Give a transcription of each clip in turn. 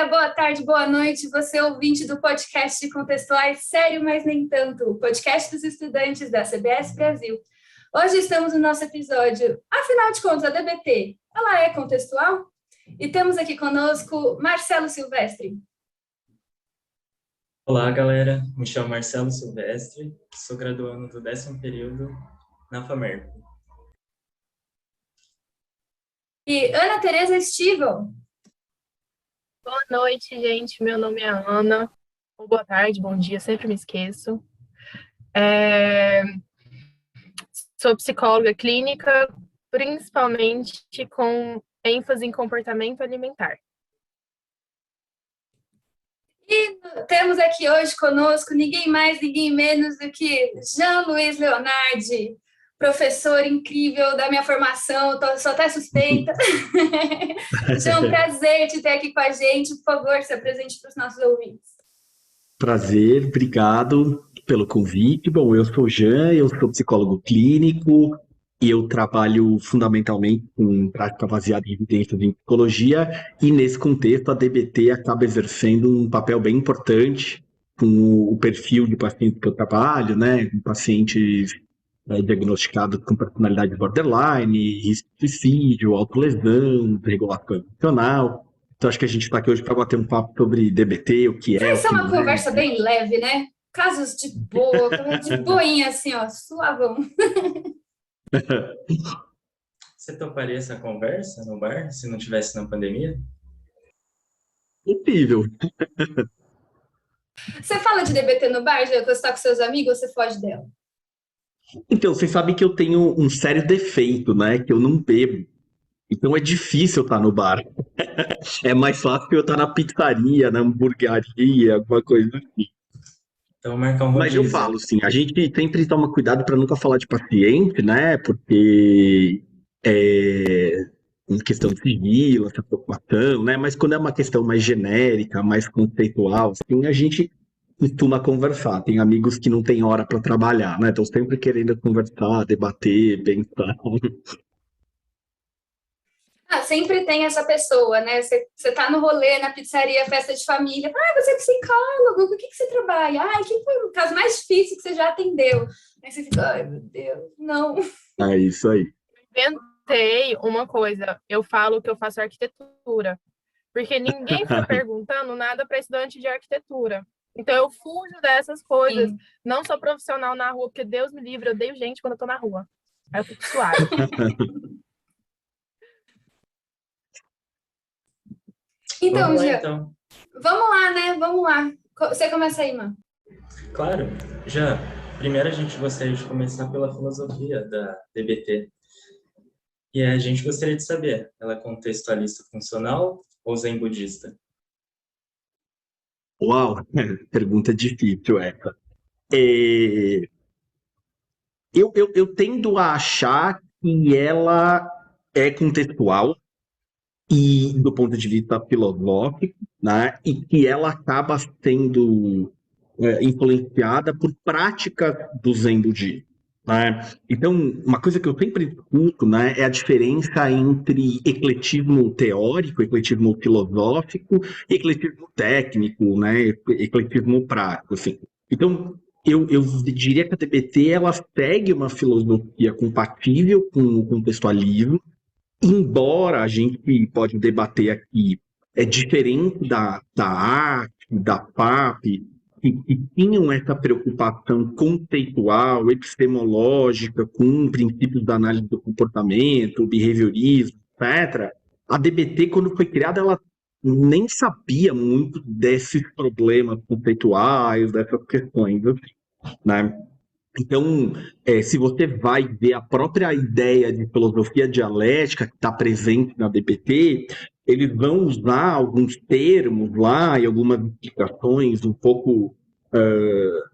dia, boa tarde, boa noite, você ouvinte do podcast Contextuais Sério, mas nem tanto, o podcast dos estudantes da CBS Brasil. Hoje estamos no nosso episódio, afinal de contas, a DBT, ela é contextual? E temos aqui conosco Marcelo Silvestre. Olá, galera. Me chamo Marcelo Silvestre, sou graduando do 10º período na FAMERP. E Ana Tereza Stivel. Boa noite, gente. Meu nome é Ana. Ou boa tarde, bom dia, sempre me esqueço. Sou psicóloga clínica, principalmente com ênfase em comportamento alimentar. E temos aqui hoje conosco ninguém mais, ninguém menos do que Jean Luiz Leonardi, professor incrível da minha formação, sou até suspeita. Jean, um prazer te ter aqui com a gente. Por favor, se apresente para os nossos ouvintes. Prazer, obrigado pelo convite. Bom, eu sou o Jean, eu sou psicólogo clínico e eu trabalho fundamentalmente com prática baseada em evidências em psicologia, e nesse contexto a DBT acaba exercendo um papel bem importante com o perfil de paciente que eu trabalho, né, com pacientes diagnosticados com personalidade borderline, risco de suicídio, autolesão, regulação emocional. Então acho que a gente está aqui hoje para bater um papo sobre DBT, o que é. Vai ser uma conversa bem leve, né? Casos de boa, de boinha assim, ó, suavão. Você toparia essa conversa no bar, se não tivesse na pandemia? Possível. Você fala de DBT no bar, já que você está com seus amigos, ou você foge dela? Então, vocês sabem que eu tenho um sério defeito, né? Que eu não bebo. Então é difícil eu estar no bar. É mais fácil eu estar na pizzaria, na hamburgueria, alguma coisa assim. Então marcar um Mas rodízio. eu falo, sim, a gente sempre toma cuidado para nunca falar de paciente, né? Porque é uma questão de sigilo, essa preocupação, né? Mas quando é uma questão mais genérica, mais conceitual, assim, a gente costuma conversar. Tem amigos que não têm hora para trabalhar, né? Estão sempre querendo conversar, debater, pensar. Sempre tem essa pessoa, né? Você tá no rolê, na pizzaria, festa de família. Você é psicólogo, com o que você trabalha? Quem foi o caso mais difícil que você já atendeu? Aí você fica, ai, meu Deus, não. É isso aí. Inventei uma coisa, eu falo que eu faço arquitetura, porque ninguém fica perguntando nada para estudante de arquitetura. Então eu fujo dessas coisas. Sim. Não sou profissional na rua, porque Deus me livre, eu odeio gente quando eu tô na rua. Aí eu fico suave. Então, Vamos lá, Gia, então. Vamos lá, né? Vamos lá. Você começa aí, mano. Claro. Já, primeiro a gente gostaria de começar pela filosofia da DBT. E a gente gostaria de saber, ela é contextualista funcional ou zen budista? Uau, pergunta difícil essa. Eu tendo a achar que ela é contextual e do ponto de vista filosófico, né, e que ela acaba sendo influenciada por práticas do Zen budismo, né? Então, uma coisa que eu sempre discuto, né, é a diferença entre ecletismo teórico, ecletismo filosófico e ecletismo técnico, né, ecletismo prático, assim. Então, eu diria que a DBT ela segue uma filosofia compatível com o contextualismo, embora a gente pode debater aqui, é diferente da arte, da FAP, que tinham essa preocupação conceitual, epistemológica, com princípios da análise do comportamento, behaviorismo, etc. A DBT, quando foi criada, ela nem sabia muito desses problemas conceituais, dessas questões, né? Então, se você vai ver a própria ideia de filosofia dialética que está presente na DBT, eles vão usar alguns termos lá e algumas explicações um pouco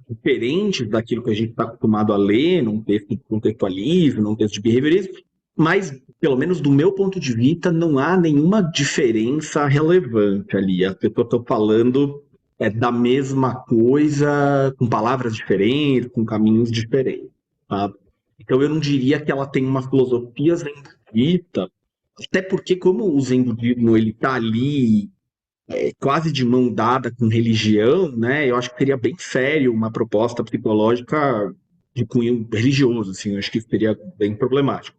diferentes daquilo que a gente está acostumado a ler num texto de contextualismo, num texto de behaviorismo, mas, pelo menos do meu ponto de vista, não há nenhuma diferença relevante ali. As pessoas estão falando da mesma coisa, com palavras diferentes, com caminhos diferentes, tá? Então eu não diria que ela tem uma filosofia zen budista, até porque como o zen budismo ele está ali quase de mão dada com religião, né? Eu acho que seria bem sério uma proposta psicológica de cunho religioso, assim, eu acho que seria bem problemático.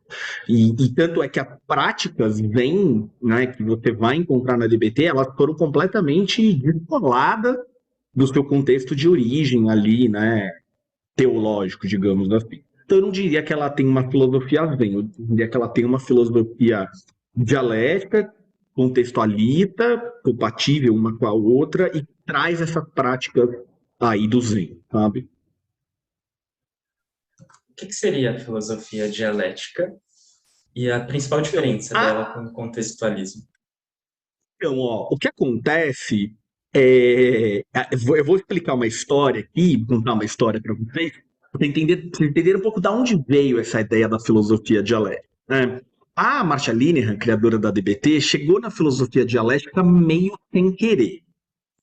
E tanto é que as práticas vêm, né, que você vai encontrar na DBT, elas foram completamente descoladas do seu contexto de origem ali, né, teológico, digamos assim. Então eu não diria que ela tem uma filosofia zen, eu diria que ela tem uma filosofia dialética, contextualista, compatível uma com a outra e traz essa prática aí do zen, sabe? O que seria a filosofia dialética e a principal diferença dela com o contextualismo? Então, ó, o que acontece eu vou explicar uma história aqui, contar uma história para vocês, para vocês entenderem um pouco de onde veio essa ideia da filosofia dialética, né? A Marcia Linehan, criadora da DBT, chegou na filosofia dialética meio sem querer,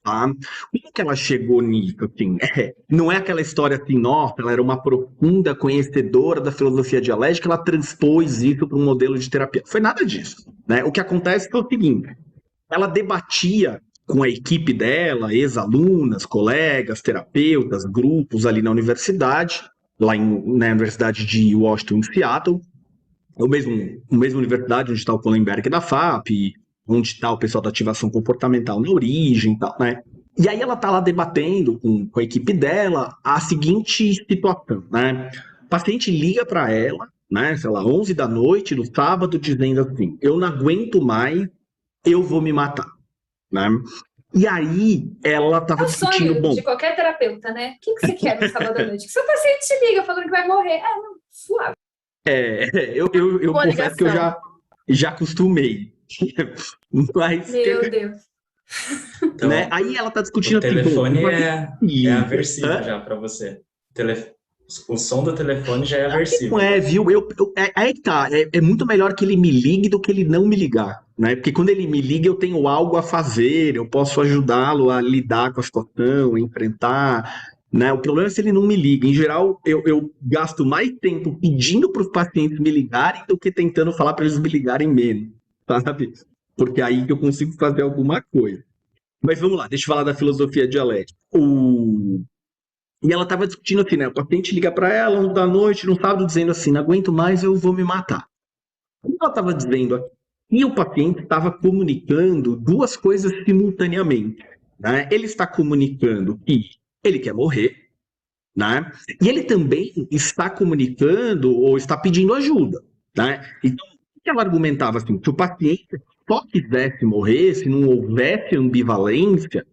tá? Como que ela chegou nisso, assim? Não é aquela história assim, nossa, ela era uma profunda conhecedora da filosofia dialética, ela transpôs isso para um modelo de terapia. Foi nada disso, né? O que acontece foi o seguinte, ela debatia com a equipe dela, ex-alunas, colegas, terapeutas, grupos ali na universidade, na Universidade de Washington, em Seattle, a mesma universidade onde está o Kohlenberg da FAP, onde está o pessoal da ativação comportamental na origem e tal, né? E aí ela está lá debatendo com a equipe dela a seguinte situação, né? O paciente liga para ela, né, sei lá, 11 da noite, no sábado, dizendo assim, eu não aguento mais, eu vou me matar, né? E aí ela É estava o discutindo, sonho bom, de qualquer terapeuta, né? O que você quer no sábado à noite? Que seu paciente te liga falando que vai morrer. Ah, não, suave. eu Boa confesso que eu ligação. já acostumei. Mas, Meu Deus. né? Então, Aí ela tá o discutindo assim, bom, telefone mas é liga, aversivo já para você. O som do telefone já é não aversivo. é, viu? Aí que tá, é muito melhor que ele me ligue do que ele não me ligar, né? Porque quando ele me liga, eu tenho algo a fazer, eu posso ajudá-lo a lidar com a situação, a enfrentar, né? O problema é se ele não me liga. Em geral, eu gasto mais tempo pedindo para os pacientes me ligarem do que tentando falar para eles me ligarem menos, sabe? Porque aí que eu consigo fazer alguma coisa. Mas vamos lá, deixa eu falar da filosofia dialética. E ela estava discutindo assim, né? O paciente liga para ela 11 da noite, no sábado, dizendo assim: não aguento mais, eu vou me matar. E ela estava dizendo aqui, e o paciente estava comunicando duas coisas simultaneamente, né? Ele está comunicando que ele quer morrer, né? E ele também está comunicando ou está pedindo ajuda, né? Então, o que ela argumentava assim? Se o paciente só quisesse morrer, se não houvesse ambivalência,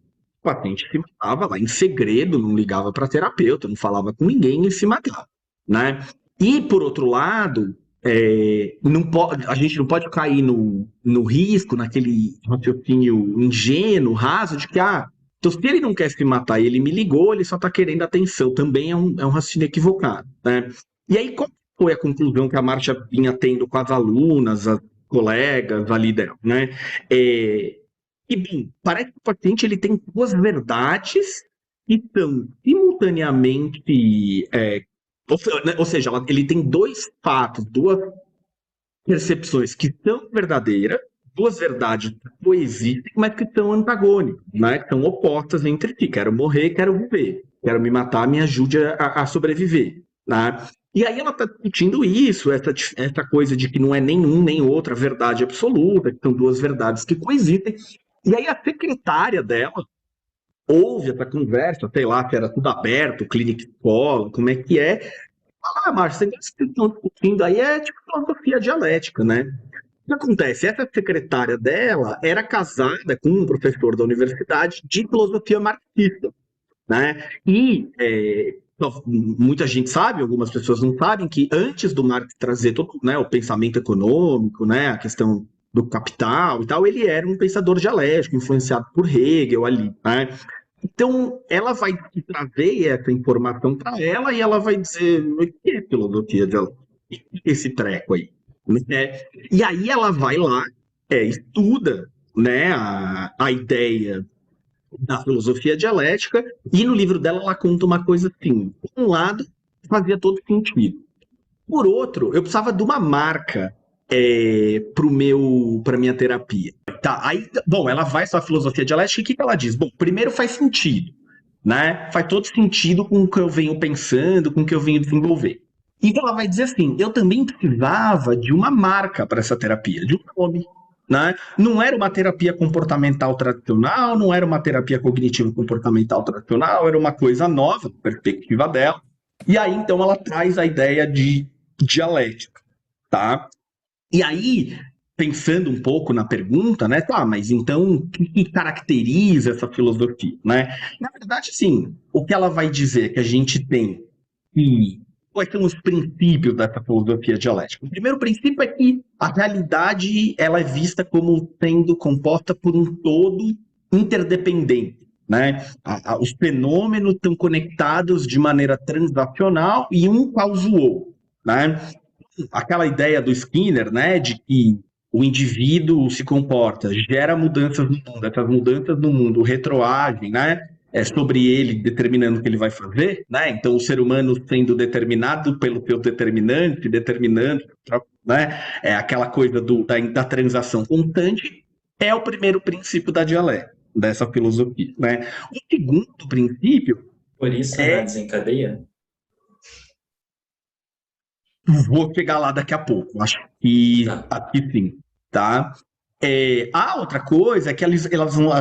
o paciente se matava lá em segredo, não ligava para terapeuta, não falava com ninguém e se matava, né? E, por outro lado, não pode, a gente não pode cair no risco, naquele raciocínio ingênuo, raso, de que, então se ele não quer se matar e ele me ligou, ele só está querendo atenção. Também é um raciocínio equivocado, né? E aí, qual foi a conclusão que a Marcia vinha tendo com as alunas, as colegas ali dela, né? E bem, parece que o paciente ele tem duas verdades que são simultaneamente, ou seja, ele tem dois fatos, duas percepções que são verdadeiras, duas verdades que coexistem, mas que são antagônicas, né? Que são opostas entre si. Quero morrer, quero viver. Quero me matar, me ajude a sobreviver, né? E aí ela está discutindo isso, essa coisa de que não é nenhum nem outra verdade absoluta, que são duas verdades que coexistem. E aí a secretária dela ouve essa conversa, sei lá, se era tudo aberto, clínica escola, como é que é. Fala, Márcio, você estão discutindo aí é tipo filosofia dialética, né? O que acontece? Essa secretária dela era casada com um professor da universidade de filosofia marxista, né? E muita gente sabe, algumas pessoas não sabem, que antes do Marx trazer todo, né, o pensamento econômico, né, a questão do capital e tal, ele era um pensador dialético, influenciado por Hegel ali, né? Então, ela vai trazer essa informação para ela e ela vai dizer: o que é filosofia dialética? O que é esse treco aí? Né? E aí ela vai lá, estuda, né, a ideia da filosofia dialética, e no livro dela ela conta uma coisa assim: por um lado, fazia todo sentido. Por outro, eu precisava de uma marca para minha terapia. Tá, aí, bom, ela vai sua filosofia dialética e o que ela diz? Bom, primeiro faz sentido, né? Faz todo sentido com o que eu venho pensando, com o que eu venho desenvolver. Então ela vai dizer assim, eu também precisava de uma marca para essa terapia, de um nome, né? Não era uma terapia comportamental tradicional, não era uma terapia cognitivo comportamental tradicional, era uma coisa nova, perspectiva dela. E aí, então, ela traz a ideia de dialética, tá? E aí, pensando um pouco na pergunta, né? Tá, mas então, o que caracteriza essa filosofia, né? Na verdade, sim, o que ela vai dizer que a gente tem que... Quais são os princípios dessa filosofia dialética? O primeiro princípio é que a realidade ela é vista como sendo composta por um todo interdependente, né? Os fenômenos estão conectados de maneira transacional e um causa o outro, né? Aquela ideia do Skinner, né, de que o indivíduo se comporta, gera mudanças no mundo, essas mudanças no mundo retroagem, né, sobre ele determinando o que ele vai fazer, né, então o ser humano sendo determinado pelo seu determinante, determinando, né, aquela coisa da transação constante, é o primeiro princípio da dialética, dessa filosofia, né. O segundo princípio Por isso ela desencadeia? Vou chegar lá daqui a pouco, acho que Tá. aqui sim, tá? A outra coisa é que a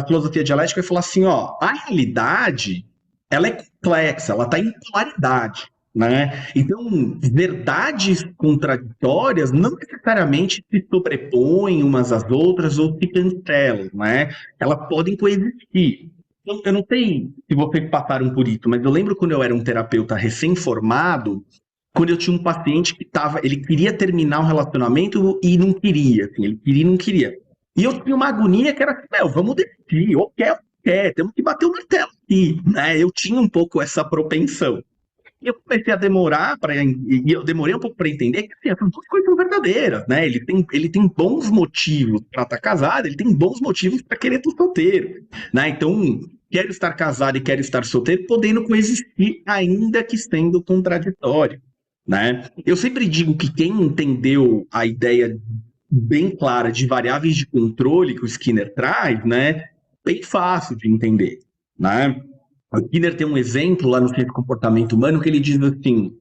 filosofia dialética vai falar assim, ó, a realidade, ela é complexa, ela está em polaridade, né? Então, verdades contraditórias não necessariamente se sobrepõem umas às outras ou se cancelam, né? Elas podem coexistir. Então, eu não sei se vocês passaram por isso, mas eu lembro quando eu era um terapeuta recém-formado, quando eu tinha um paciente que ele queria terminar um relacionamento e não queria, assim, ele queria e não queria. E eu tinha uma agonia que era assim, vamos decidir, ou quer, temos que bater o martelo aqui, né? Eu tinha um pouco essa propensão. E eu comecei a demorar, e eu demorei um pouco para entender que assim, essas duas coisas são verdadeiras, né? Ele tem bons motivos para estar casado, ele tem bons motivos para querer estar solteiro, né? Então, quero estar casado e quero estar solteiro, podendo coexistir, ainda que sendo contraditório, né? Eu sempre digo que quem entendeu a ideia bem clara de variáveis de controle que o Skinner traz, né? Bem fácil de entender, né? O Skinner tem um exemplo lá no Ciência do Comportamento Humano que ele diz assim,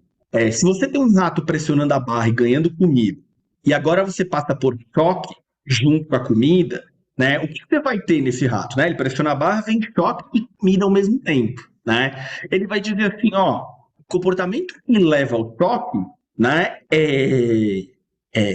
se você tem um rato pressionando a barra e ganhando comida, e agora você passa por choque junto com a comida, né? O que você vai ter nesse rato, né? Ele pressiona a barra, vem choque e comida ao mesmo tempo, né? Ele vai dizer assim, ó, o comportamento que leva ao choque, né,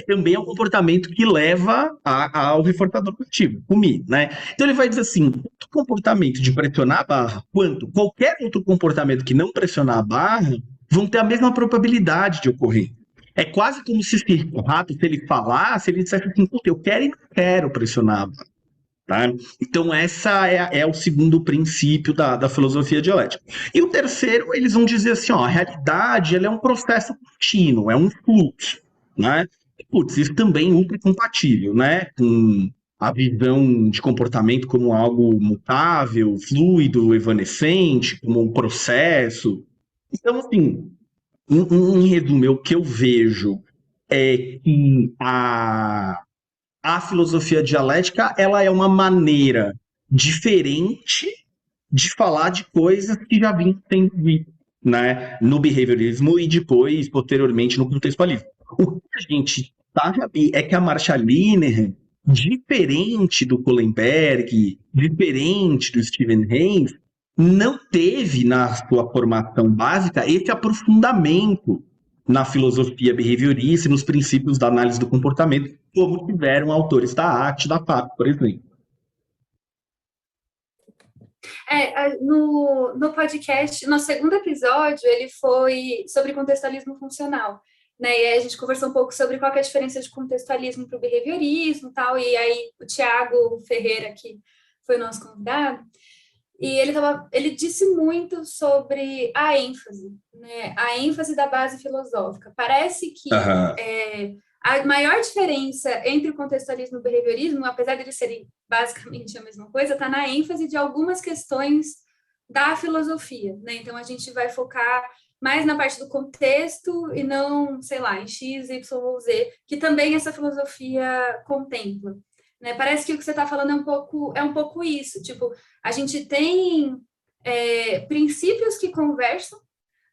também é um comportamento que leva ao reforçador positivo, comer, né? Então ele vai dizer assim, tanto comportamento de pressionar a barra, quanto qualquer outro comportamento que não pressionar a barra, vão ter a mesma probabilidade de ocorrer. É quase como se o rato, se ele falasse, ele dissesse assim, puta, eu quero e não quero pressionar a barra. Tá? Então, essa é o segundo princípio da filosofia dialética. E o terceiro, eles vão dizer assim, ó, a realidade ela é um processo contínuo, é um fluxo, né? E, putz, isso também é ultra compatível, né? Com a visão de comportamento como algo mutável, fluido, evanescente, como um processo. Então, assim, em resumo, o que eu vejo é que a filosofia dialética ela é uma maneira diferente de falar de coisas que já vinham sendo ditas, né, no behaviorismo e depois, posteriormente, no contextualismo. O que a gente sabe é que a Marsha Linehan, diferente do Kohlenberg, diferente do Steven Haynes, não teve na sua formação básica esse aprofundamento na filosofia behaviorista e nos princípios da análise do comportamento, como tiveram autores da ACT, da FAP, por exemplo. No podcast, no segundo episódio, ele foi sobre contextualismo funcional, né? E aí a gente conversou um pouco sobre qual que é a diferença de contextualismo para o behaviorismo e tal, e aí o Thiago Ferreira, que foi o nosso convidado, e ele disse muito sobre a ênfase, né? A ênfase da base filosófica. Parece que a maior diferença entre o contextualismo e o behaviorismo, apesar de eles serem basicamente a mesma coisa, está na ênfase de algumas questões da filosofia, né? Então, a gente vai focar mais na parte do contexto e não, sei lá, em X, Y ou Z, que também essa filosofia contempla, né? Parece que o que você está falando é um pouco isso, tipo, a gente tem princípios que conversam,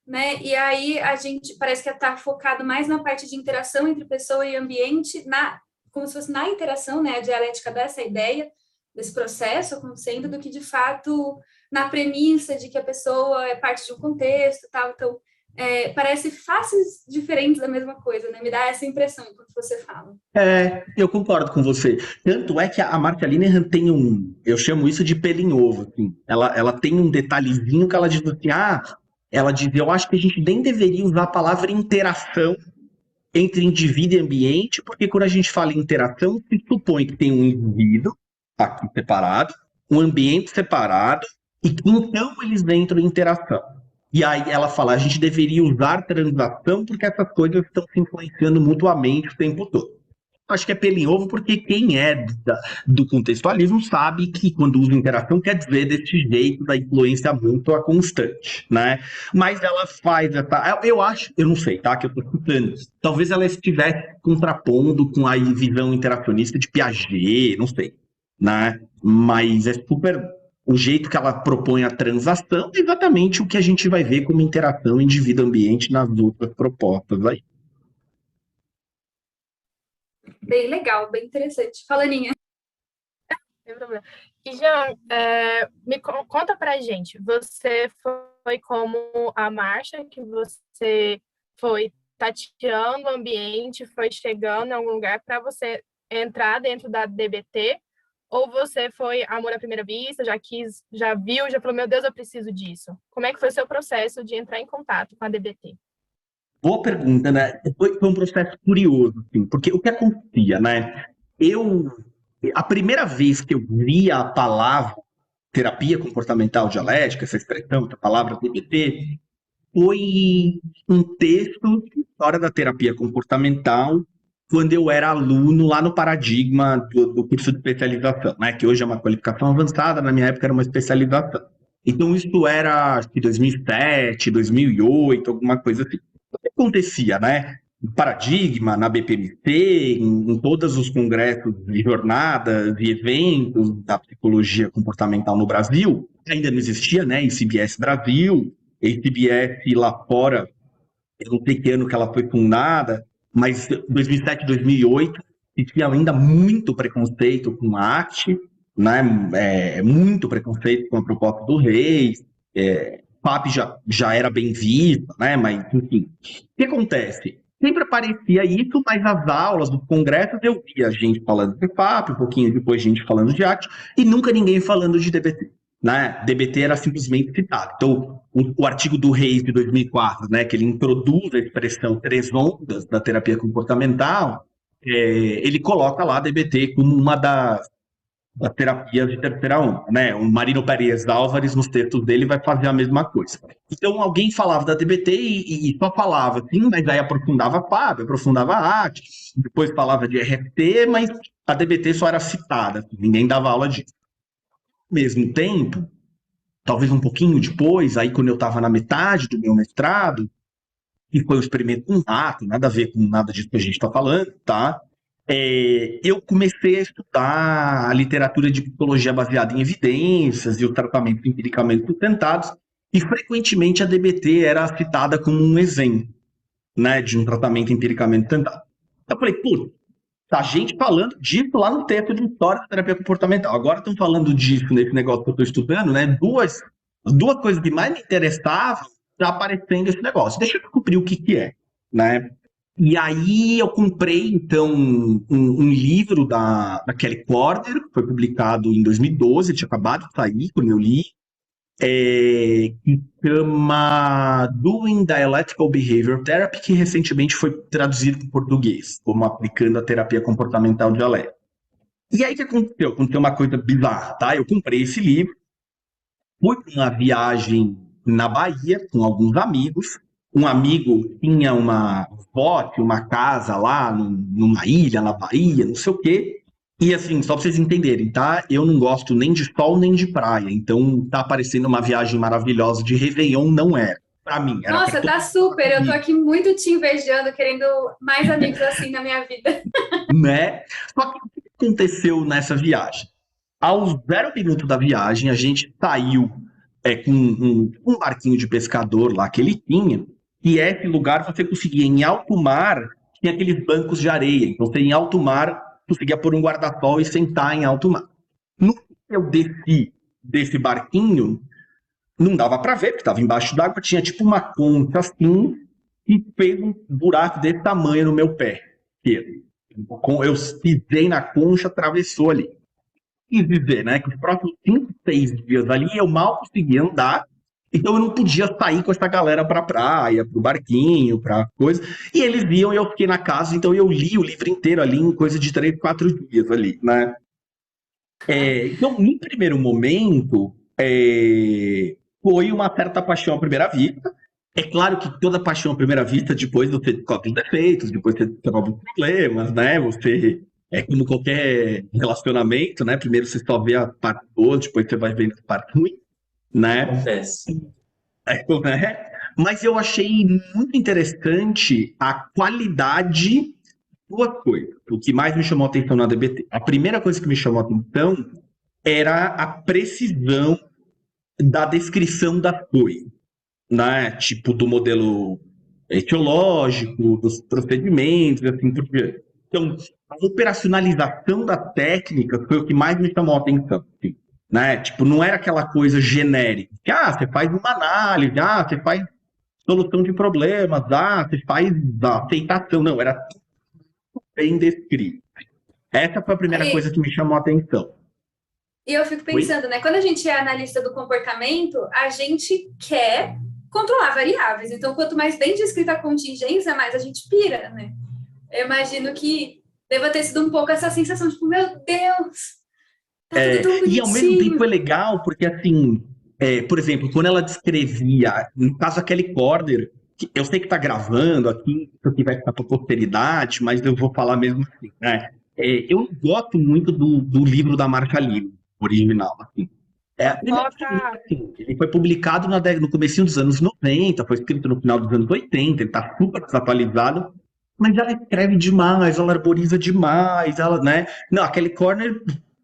né? E aí a gente parece que está focado mais na parte de interação entre pessoa e ambiente, como se fosse na interação, né? A dialética dessa ideia, desse processo acontecendo, do que de fato na premissa de que a pessoa é parte de um contexto, tal. Então, parece faces diferentes da mesma coisa, né? Me dá essa impressão enquanto você fala. Eu concordo com você. Tanto é que a Marcia Linehan tem eu chamo isso de pelo em ovo, assim. Ela tem um detalhezinho que ela diz assim, ela diz, eu acho que a gente nem deveria usar a palavra interação entre indivíduo e ambiente, porque quando a gente fala em interação, se supõe que tem um indivíduo aqui separado, um ambiente separado, e que então eles entram em interação. E aí ela fala, a gente deveria usar transação porque essas coisas estão se influenciando mutuamente o tempo todo. Acho que é pelo em ovo porque quem é do contextualismo sabe que quando usa interação quer dizer desse jeito da influência mútua constante, né? Mas ela faz eu não sei, tá? Que eu tô escutando. Talvez ela estivesse contrapondo com a visão interacionista de Piaget, não sei, né? Mas é super o jeito que ela propõe a transação é exatamente o que a gente vai ver como interação indivíduo-ambiente nas outras propostas aí. Bem legal, bem interessante. Fala, Aninha. Sem problema. E, Jean, conta pra gente, você foi como a Marcia, que você foi tateando o ambiente, foi chegando em algum lugar para você entrar dentro da DBT, ou você foi amor à primeira vista, já viu, já falou, meu Deus, eu preciso disso? Como é que foi o seu processo de entrar em contato com a DBT? Boa pergunta, né? Foi um processo curioso, assim, porque o que acontecia, né? A primeira vez que eu vi a palavra terapia comportamental dialética, essa expressão, essa palavra DBT, foi um texto de história da terapia comportamental, quando eu era aluno lá no Paradigma do curso de especialização, né? Que hoje é uma qualificação avançada, na minha época era uma especialização. Então, isso era, acho que 2007, 2008, alguma coisa assim. O que acontecia, né? No Paradigma, na BPMC, em todos os congressos e jornadas e eventos da psicologia comportamental no Brasil, ainda não existia, né? ICBS Brasil, ICBS lá fora, eu não sei que ano que ela foi fundada, mas 2007, 2008, e tinha ainda muito preconceito com a ACT, né? Muito preconceito com a proposta do Reis, PAP já era bem vista, né? Mas, enfim. O que acontece? Sempre aparecia isso, mas nas aulas, nos congressos, eu via gente falando de PAP, um pouquinho depois gente falando de ACT, e nunca ninguém falando de DBT. Né? DBT era simplesmente citado. Então, o artigo do Reis de 2004, né, que ele introduz a expressão 3 ondas da terapia comportamental, ele coloca lá a DBT como uma das terapias de terceira onda, né? O Marino Pérez Álvares, nos textos dele, vai fazer a mesma coisa. Então, alguém falava da DBT e só falava assim, mas aí aprofundava a PAB, aprofundava a AT, depois falava de RFT, mas a DBT só era citada, assim, ninguém dava aula disso. Ao mesmo tempo, talvez um pouquinho depois, aí quando eu estava na metade do meu mestrado, e foi um experimento com rato, nada a ver com nada disso que a gente está falando, tá? Eu comecei a estudar a literatura de psicologia baseada em evidências e o tratamento empiricamente sustentados, e frequentemente a DBT era citada como um exemplo, né, de um tratamento empiricamente sustentado. Eu falei, putz, tá gente falando disso lá no texto de história da terapia comportamental. Agora estão falando disso nesse negócio que eu estou estudando, né? Duas coisas que mais me interessavam já aparecendo esse negócio. Deixa eu descobrir o que é, né? E aí eu comprei, então, um livro da Kelly Corder, que foi publicado em 2012, tinha acabado de sair quando eu li, que chama Doing Dialectical Behavior Therapy, que recentemente foi traduzido para o português, como aplicando a terapia comportamental dialética. E aí o que aconteceu? Aconteceu uma coisa bizarra, tá? Eu comprei esse livro, fui para uma viagem na Bahia com alguns amigos. Um amigo tinha uma casa lá numa ilha na Bahia, não sei o quê. E assim, só pra vocês entenderem, tá? Eu não gosto nem de sol nem de praia. Então tá parecendo uma viagem maravilhosa de Réveillon, não era. Pra mim. Era. Nossa, tá super. Eu tô aqui muito te invejando, querendo mais amigos assim na minha vida. Né? Só que o que aconteceu nessa viagem? Aos 0 minutos da viagem, a gente saiu com um barquinho de pescador lá que ele tinha, e esse lugar você conseguia, em alto mar, tinha aqueles bancos de areia. Então, você em alto mar, conseguia pôr um guarda-sol e sentar em alto mar. No que eu desci desse barquinho, não dava para ver, porque estava embaixo d'água, tinha tipo uma concha assim, e fez um buraco desse tamanho no meu pé. Eu pisei na concha, atravessou ali. E dizer, né, que os próximos 5, 6 dias ali eu mal conseguia andar, então eu não podia sair com essa galera pra praia, pro barquinho, pra coisa, e eles iam e eu fiquei na casa, então eu li o livro inteiro ali em coisa de 3, 4 dias ali, né. Então, no primeiro momento, foi uma certa paixão à primeira vista. É claro que toda paixão à primeira vista, depois você descobre os defeitos, depois você descobre os problemas, né? Você é como qualquer relacionamento, né? Primeiro você só vê a parte boa, depois você vai vendo a parte ruim, né? Acontece. Né? Mas eu achei muito interessante a qualidade duas coisas. O que mais me chamou a atenção na DBT. A primeira coisa que me chamou a atenção era a precisão da descrição das coisas, né? Tipo, do modelo etiológico, dos procedimentos, assim por diante. Então, a operacionalização da técnica foi o que mais me chamou a atenção. Assim, né? Tipo, não era aquela coisa genérica. Que, você faz uma análise, você faz solução de problemas, você faz a aceitação. Não, era bem descrito. Essa foi a primeira coisa que me chamou a atenção. E eu fico pensando, né? Quando a gente é analista do comportamento, a gente quer controlar variáveis. Então, quanto mais bem descrita a contingência, mais a gente pira, né? Eu imagino que deva ter sido um pouco essa sensação, tipo, meu Deus, tá tudo tão bonitinho. E ao mesmo tempo é legal, porque assim, por exemplo, quando ela descrevia, no caso a Kelly Corder, eu sei que tá gravando aqui, isso aqui vai ficar pra posteridade, mas eu vou falar mesmo assim, né? Eu gosto muito do livro da Marcia Lima, original, assim. Assim, ele foi publicado no comecinho dos anos 90, foi escrito no final dos anos 80, ele tá super desatualizado, mas ela escreve demais, ela arboriza demais, ela, né? Não, a Kelly Corner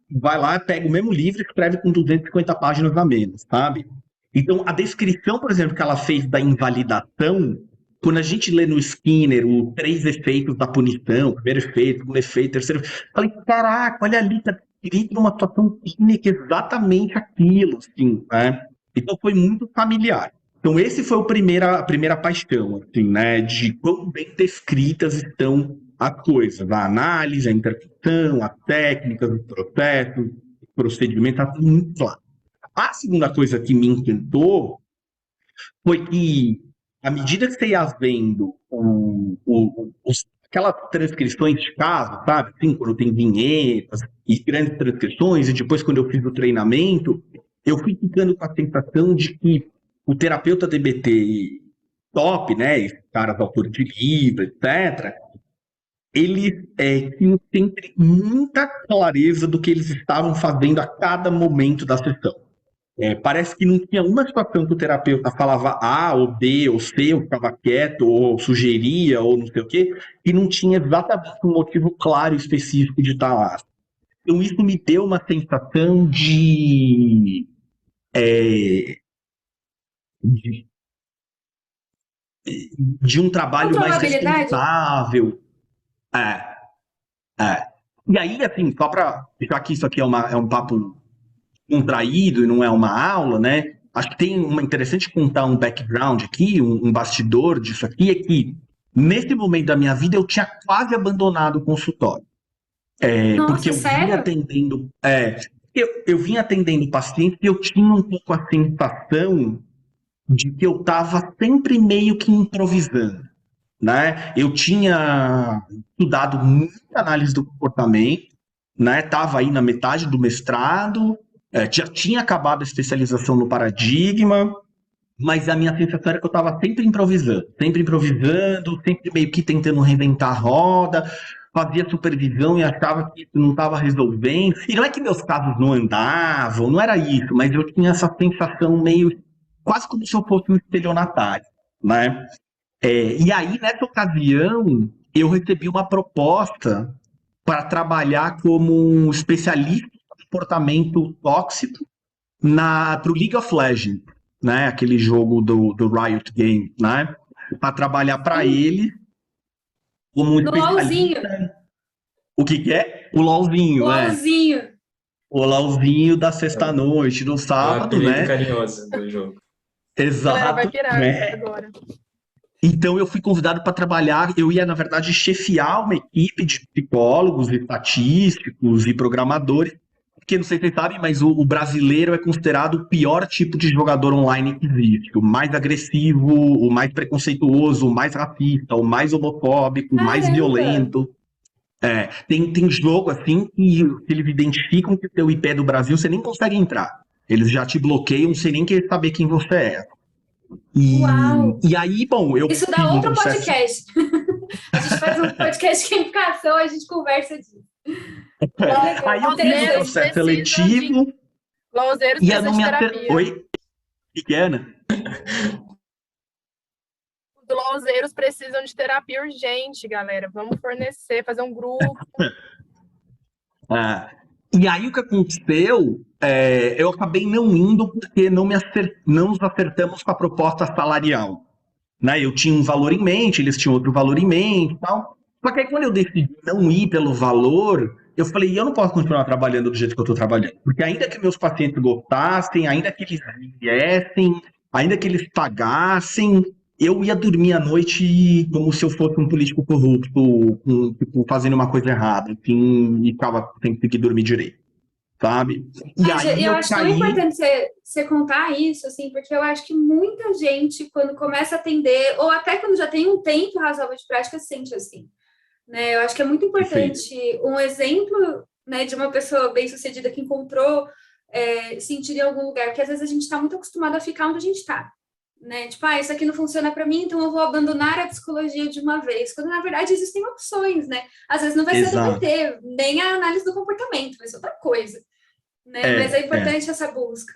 vai lá, pega o mesmo livro e escreve com 250 páginas a menos, sabe? Então, a descrição, por exemplo, que ela fez da invalidação, quando a gente lê no Skinner os 3 efeitos da punição, primeiro efeito, segundo efeito, terceiro efeito, eu falei, caraca, olha ali, tá escrito numa situação clínica exatamente aquilo, assim, né? Então foi muito familiar. Então esse foi a primeira paixão, assim, né? De quão bem descritas estão as coisas, a análise, a interpretação, as técnicas, os processos, os procedimentos, tá tudo muito claro. A segunda coisa que me encantou foi que, à medida que você ia vendo aquelas transcrições de caso, sabe? Assim, quando tem vinhetas e grandes transcrições, e depois quando eu fiz o treinamento, eu fui ficando com a sensação de que o terapeuta DBT top, né? Esses caras autores de livro, etc., eles tinham sempre muita clareza do que eles estavam fazendo a cada momento da sessão. Parece que não tinha uma situação que o terapeuta falava A, ou B, ou C, ou ficava quieto, ou sugeria, ou não sei o quê, e não tinha exatamente um motivo claro e específico de estar lá. Então isso me deu uma sensação de um trabalho mais responsável. E aí, assim, só para já que isso aqui é um papo contraído e não é uma aula, né? Acho que tem uma interessante contar um background aqui, um bastidor disso aqui, é que nesse momento da minha vida eu tinha quase abandonado o consultório. Nossa, porque eu sério? vinha atendendo. Eu vinha atendendo pacientes e eu tinha um pouco a sensação de que eu estava sempre meio que improvisando, né? Eu tinha estudado muita análise do comportamento, né? Estava aí na metade do mestrado, já tinha acabado a especialização no paradigma, mas a minha sensação era que eu estava sempre improvisando, sempre meio que tentando reinventar a roda, fazia supervisão e achava que isso não estava resolvendo. E não é que meus casos não andavam, não era isso, mas eu tinha essa sensação meio, quase como se eu fosse um estelionatário, né? E aí, nessa ocasião, eu recebi uma proposta para trabalhar como um especialista em comportamento tóxico pro League of Legends, né? Aquele jogo do Riot Games, né? Para trabalhar para ele como um No LOLzinho. especialista. O que que é? O O LOLzinho, é. LOLzinho. O LOLzinho da sexta-noite, no É um sábado, apelido né? carinhoso do jogo. A galera vai Exato, pirar né? agora. Então eu fui convidado para trabalhar, eu ia, na verdade, chefiar uma equipe de psicólogos, estatísticos e programadores, porque não sei se vocês sabem, mas o brasileiro é considerado o pior tipo de jogador online que existe, o mais agressivo, o mais preconceituoso, o mais racista, o mais homofóbico, o mais Caramba! violento. Tem jogo assim que eles identificam que o teu IP é do Brasil, você nem consegue entrar. Eles já te bloqueiam sem nem querer saber quem você é. Uau! E aí, bom, eu Isso fiz dá um outro processo. podcast. A gente faz um podcast de gamificação, a gente conversa disso. Aí eu fiz um Lozeiros processo precisam de seletivo Lozeiros e eu não precisam de me terapia. Oi? O que é, Ana? Os lozeiros precisam de terapia urgente, galera. Vamos fornecer, fazer um grupo. Ah, e aí o que aconteceu, eu acabei não indo porque não nos acertamos com a proposta salarial. Né? Eu tinha um valor em mente, eles tinham outro valor em mente e tal. Só que aí quando eu decidi não ir pelo valor, eu falei, eu não posso continuar trabalhando do jeito que eu estou trabalhando. Porque ainda que meus pacientes gostassem, ainda que eles viessem, ainda que eles pagassem, eu ia dormir à noite como se eu fosse um político corrupto, tipo, fazendo uma coisa errada, enfim, e ficava sem conseguir dormir direito, sabe? E aí Eu eu acho tão caí. importante você contar isso, assim, porque eu acho que muita gente, quando começa a atender, ou até quando já tem um tempo razoável de prática, se sente assim. Né? Eu acho que é muito Perfeito. importante um exemplo, né, de uma pessoa bem-sucedida que encontrou sentido em algum lugar, porque às vezes a gente está muito acostumado a ficar onde a gente está. Né? Tipo, isso aqui não funciona para mim, então eu vou abandonar a psicologia de uma vez. Quando na verdade existem opções, né? Às vezes não vai ser Exato. DBT, nem a análise do comportamento, vai ser outra coisa. Né? Mas é importante essa busca.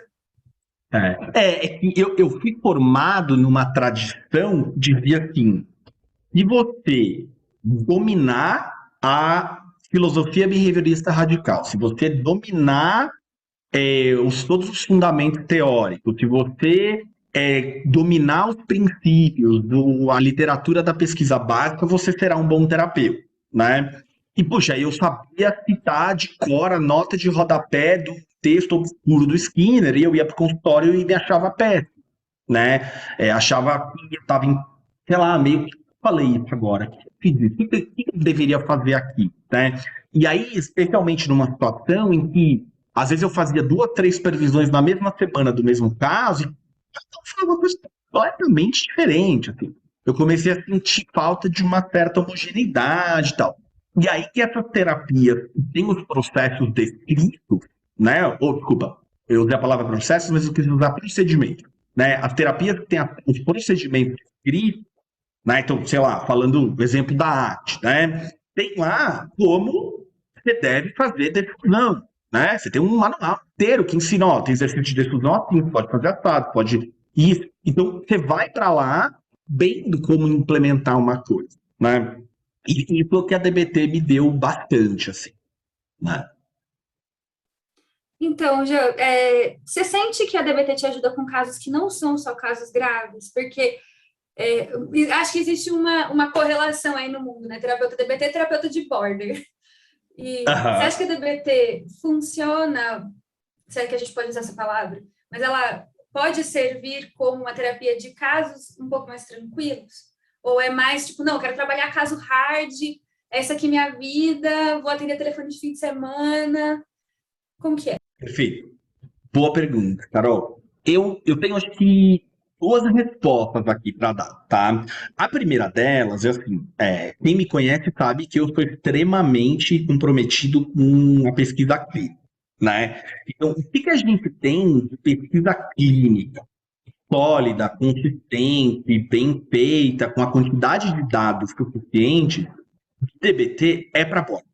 É que eu fui formado numa tradição de dizer assim, se você dominar a filosofia behaviorista radical, se você dominar todos os fundamentos teóricos, se você dominar os princípios, a literatura da pesquisa básica, você será um bom terapeuta, né? E, puxa, eu sabia citar de cor a nota de rodapé do texto obscuro do Skinner, e eu ia para o consultório e me achava péssimo, né? Achava que eu estava, sei lá, meio que falei isso agora, o que eu deveria fazer aqui, né? E aí, especialmente numa situação em que às vezes eu fazia 2, 3 supervisões na mesma semana do mesmo caso, e foi uma coisa completamente diferente. Assim. Eu comecei a sentir falta de uma certa homogeneidade e tal. E aí que essa terapia tem os processos descritos, né? Ou, desculpa, eu usei a palavra processos, mas eu quis usar procedimento. Né? As terapias que têm os procedimentos descritos, né? Então, sei lá, falando do exemplo da arte, né? Tem lá como você deve fazer defusão, né? Você tem um manual inteiro que ensina, ó, tem exercício de defusão assim, pode fazer assado, pode isso. Então, você vai para lá bem do como implementar uma coisa, né? E isso é o que a DBT me deu bastante, assim, né? Então, você sente que a DBT te ajuda com casos que não são só casos graves? Porque acho que existe uma correlação aí no mundo, né? Terapeuta DBT, terapeuta de border. E você acha que a DBT funciona, se é que a gente pode usar essa palavra, mas ela pode servir como uma terapia de casos um pouco mais tranquilos? Ou é mais tipo, não, quero trabalhar caso hard, essa aqui é minha vida, vou atender telefone de fim de semana. Como que é? Perfeito. Boa pergunta, Carol. Eu tenho, acho que, 2 respostas aqui para dar, tá? A primeira delas é assim, quem me conhece sabe que eu sou extremamente comprometido com a pesquisa clínica, né? Então, o que a gente tem de pesquisa clínica sólida, consistente, bem feita, com a quantidade de dados suficiente, DBT é para border,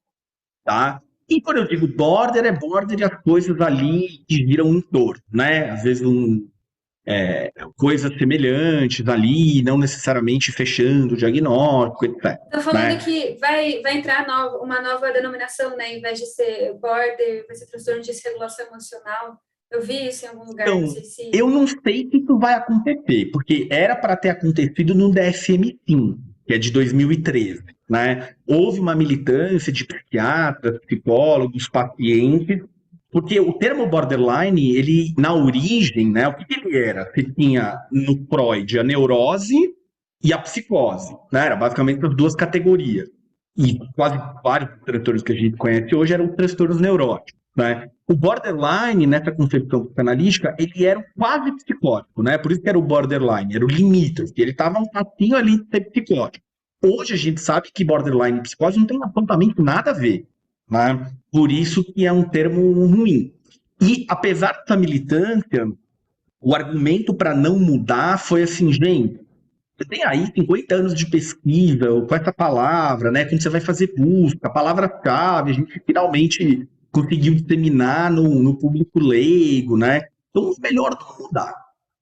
tá? E quando eu digo border, é border e as coisas ali que giram em torno, né? Às vezes coisas semelhantes ali, não necessariamente fechando o diagnóstico, etc. Estão falando Né? que vai entrar uma nova denominação, né? Em vez de ser border, vai ser transtorno de desregulação emocional. Eu vi isso em algum lugar, não Então, sei se... eu não sei se isso vai acontecer, porque era para ter acontecido no DSM-5, que é de 2013, né? Houve uma militância de psiquiatras, psicólogos, pacientes, porque o termo borderline, ele, na origem, né, o que ele era? Você tinha no Freud a neurose e a psicose, né? Era basicamente as duas categorias. E quase vários transtornos que a gente conhece hoje eram transtornos neuróticos, né? O borderline, nessa concepção psicanalítica, ele era quase psicótico, né? Por isso que era o borderline, era o limítrofe, ele estava um passinho ali de ser psicótico. Hoje a gente sabe que borderline e psicose não tem absolutamente nada a ver, né? Por isso que é um termo ruim. E, apesar dessa militância, o argumento para não mudar foi assim, gente, você tem aí 50 anos de pesquisa com essa palavra, né? Quando você vai fazer busca, a palavra-chave, a gente finalmente conseguiu disseminar no público leigo, né? Então, melhor não mudar,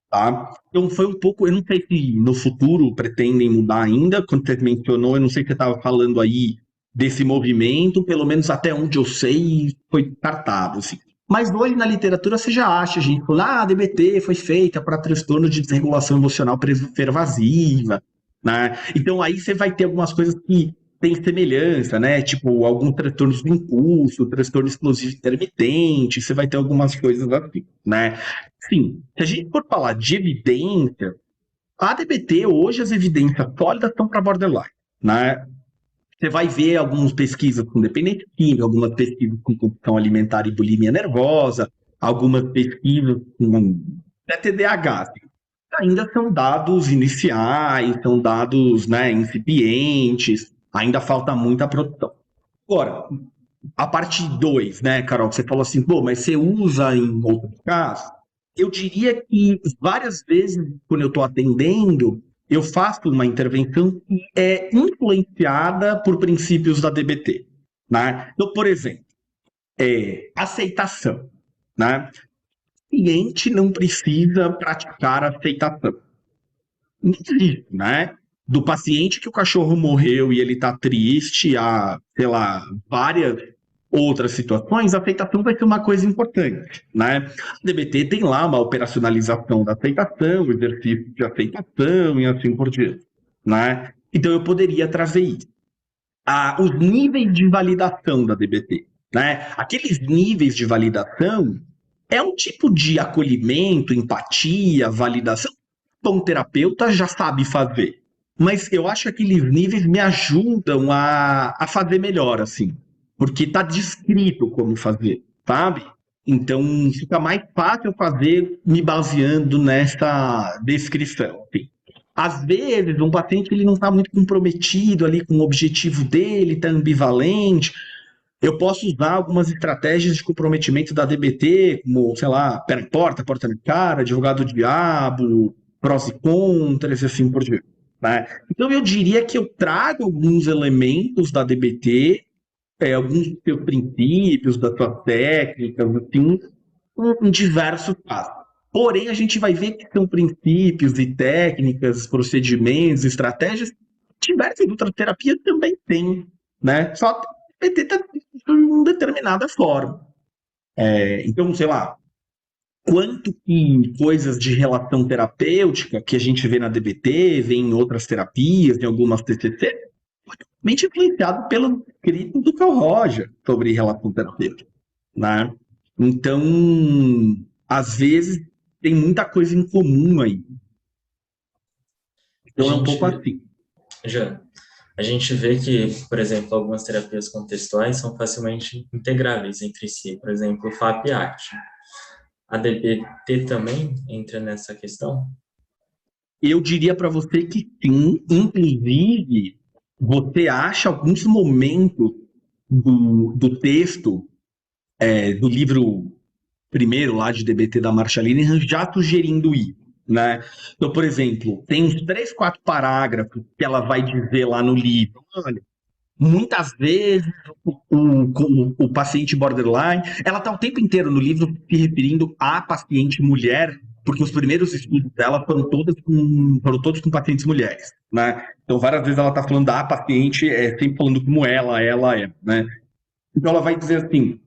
tá? Então, foi um pouco, eu não sei se no futuro pretendem mudar ainda, quando você mencionou, eu não sei se você estava falando aí desse movimento, pelo menos até onde eu sei, foi tratado, assim. Mas hoje na literatura você já acha, gente, a DBT foi feita para transtorno de desregulação emocional pervasiva, né? Então aí você vai ter algumas coisas que têm semelhança, né? Tipo, alguns transtornos do impulso, transtorno explosivo intermitente, você vai ter algumas coisas assim, né? Sim, se a gente for falar de evidência, a DBT hoje as evidências sólidas estão para borderline, né? Você vai ver algumas pesquisas com dependência química, algumas pesquisas com compulsão alimentar e bulimia nervosa, algumas pesquisas com TDAH. Assim. Ainda são dados iniciais, são dados, né, incipientes, ainda falta muita produção. Agora, a parte 2, né, Carol, que você falou assim, pô, mas você usa em outros casos? Eu diria que várias vezes, quando eu estou atendendo, eu faço uma intervenção que é influenciada por princípios da DBT. Né? Então, por exemplo, aceitação. Né? O cliente não precisa praticar aceitação. Não existe, né? Do paciente que o cachorro morreu e ele está triste há, sei lá, várias outras situações, a aceitação vai ser uma coisa importante, né? A DBT tem lá uma operacionalização da aceitação, exercício de aceitação e assim por diante, né? Então eu poderia trazer isso. Os níveis de validação da DBT, né? Aqueles níveis de validação é um tipo de acolhimento, empatia, validação que um terapeuta já sabe fazer. Mas eu acho que aqueles níveis me ajudam a fazer melhor, assim. Porque está descrito como fazer, sabe? Então fica mais fácil fazer me baseando nessa descrição. Assim. Às vezes, um paciente ele não está muito comprometido ali com o objetivo dele, está ambivalente. Eu posso usar algumas estratégias de comprometimento da DBT, como, sei lá, pé na porta, porta na cara, advogado do diabo, prós e contras, e assim por diante. Né? Então, eu diria que eu trago alguns elementos da DBT, alguns dos seus princípios, das suas técnicas, assim, em diversos casos. Porém, a gente vai ver que são princípios e técnicas, procedimentos, estratégias que diversas outras terapias também têm, né? Só que o PT está de uma determinada forma. Então, sei lá, quanto que coisas de relação terapêutica que a gente vê na DBT, vê em outras terapias, em algumas TCC, muito influenciado pelo escrito do Carl Roger sobre relação terapêutica, né? Então, às vezes, tem muita coisa em comum aí. Então, é um pouco assim. A gente vê que, por exemplo, algumas terapias contextuais são facilmente integráveis entre si. Por exemplo, o FAP e ACT. A DBT também entra nessa questão? Eu diria para você que sim. Inclusive, você acha alguns momentos do texto, do livro primeiro lá de DBT da Marsha Linehan, já sugerindo isso. Né? Então, por exemplo, tem uns 3, 4 parágrafos que ela vai dizer lá no livro. Olha, muitas vezes o paciente borderline, ela está o tempo inteiro no livro se referindo à paciente mulher porque os primeiros estudos dela foram todos com pacientes mulheres, né? Então, várias vezes ela está falando da paciente, sempre falando como ela é, né? Então, ela vai dizer assim,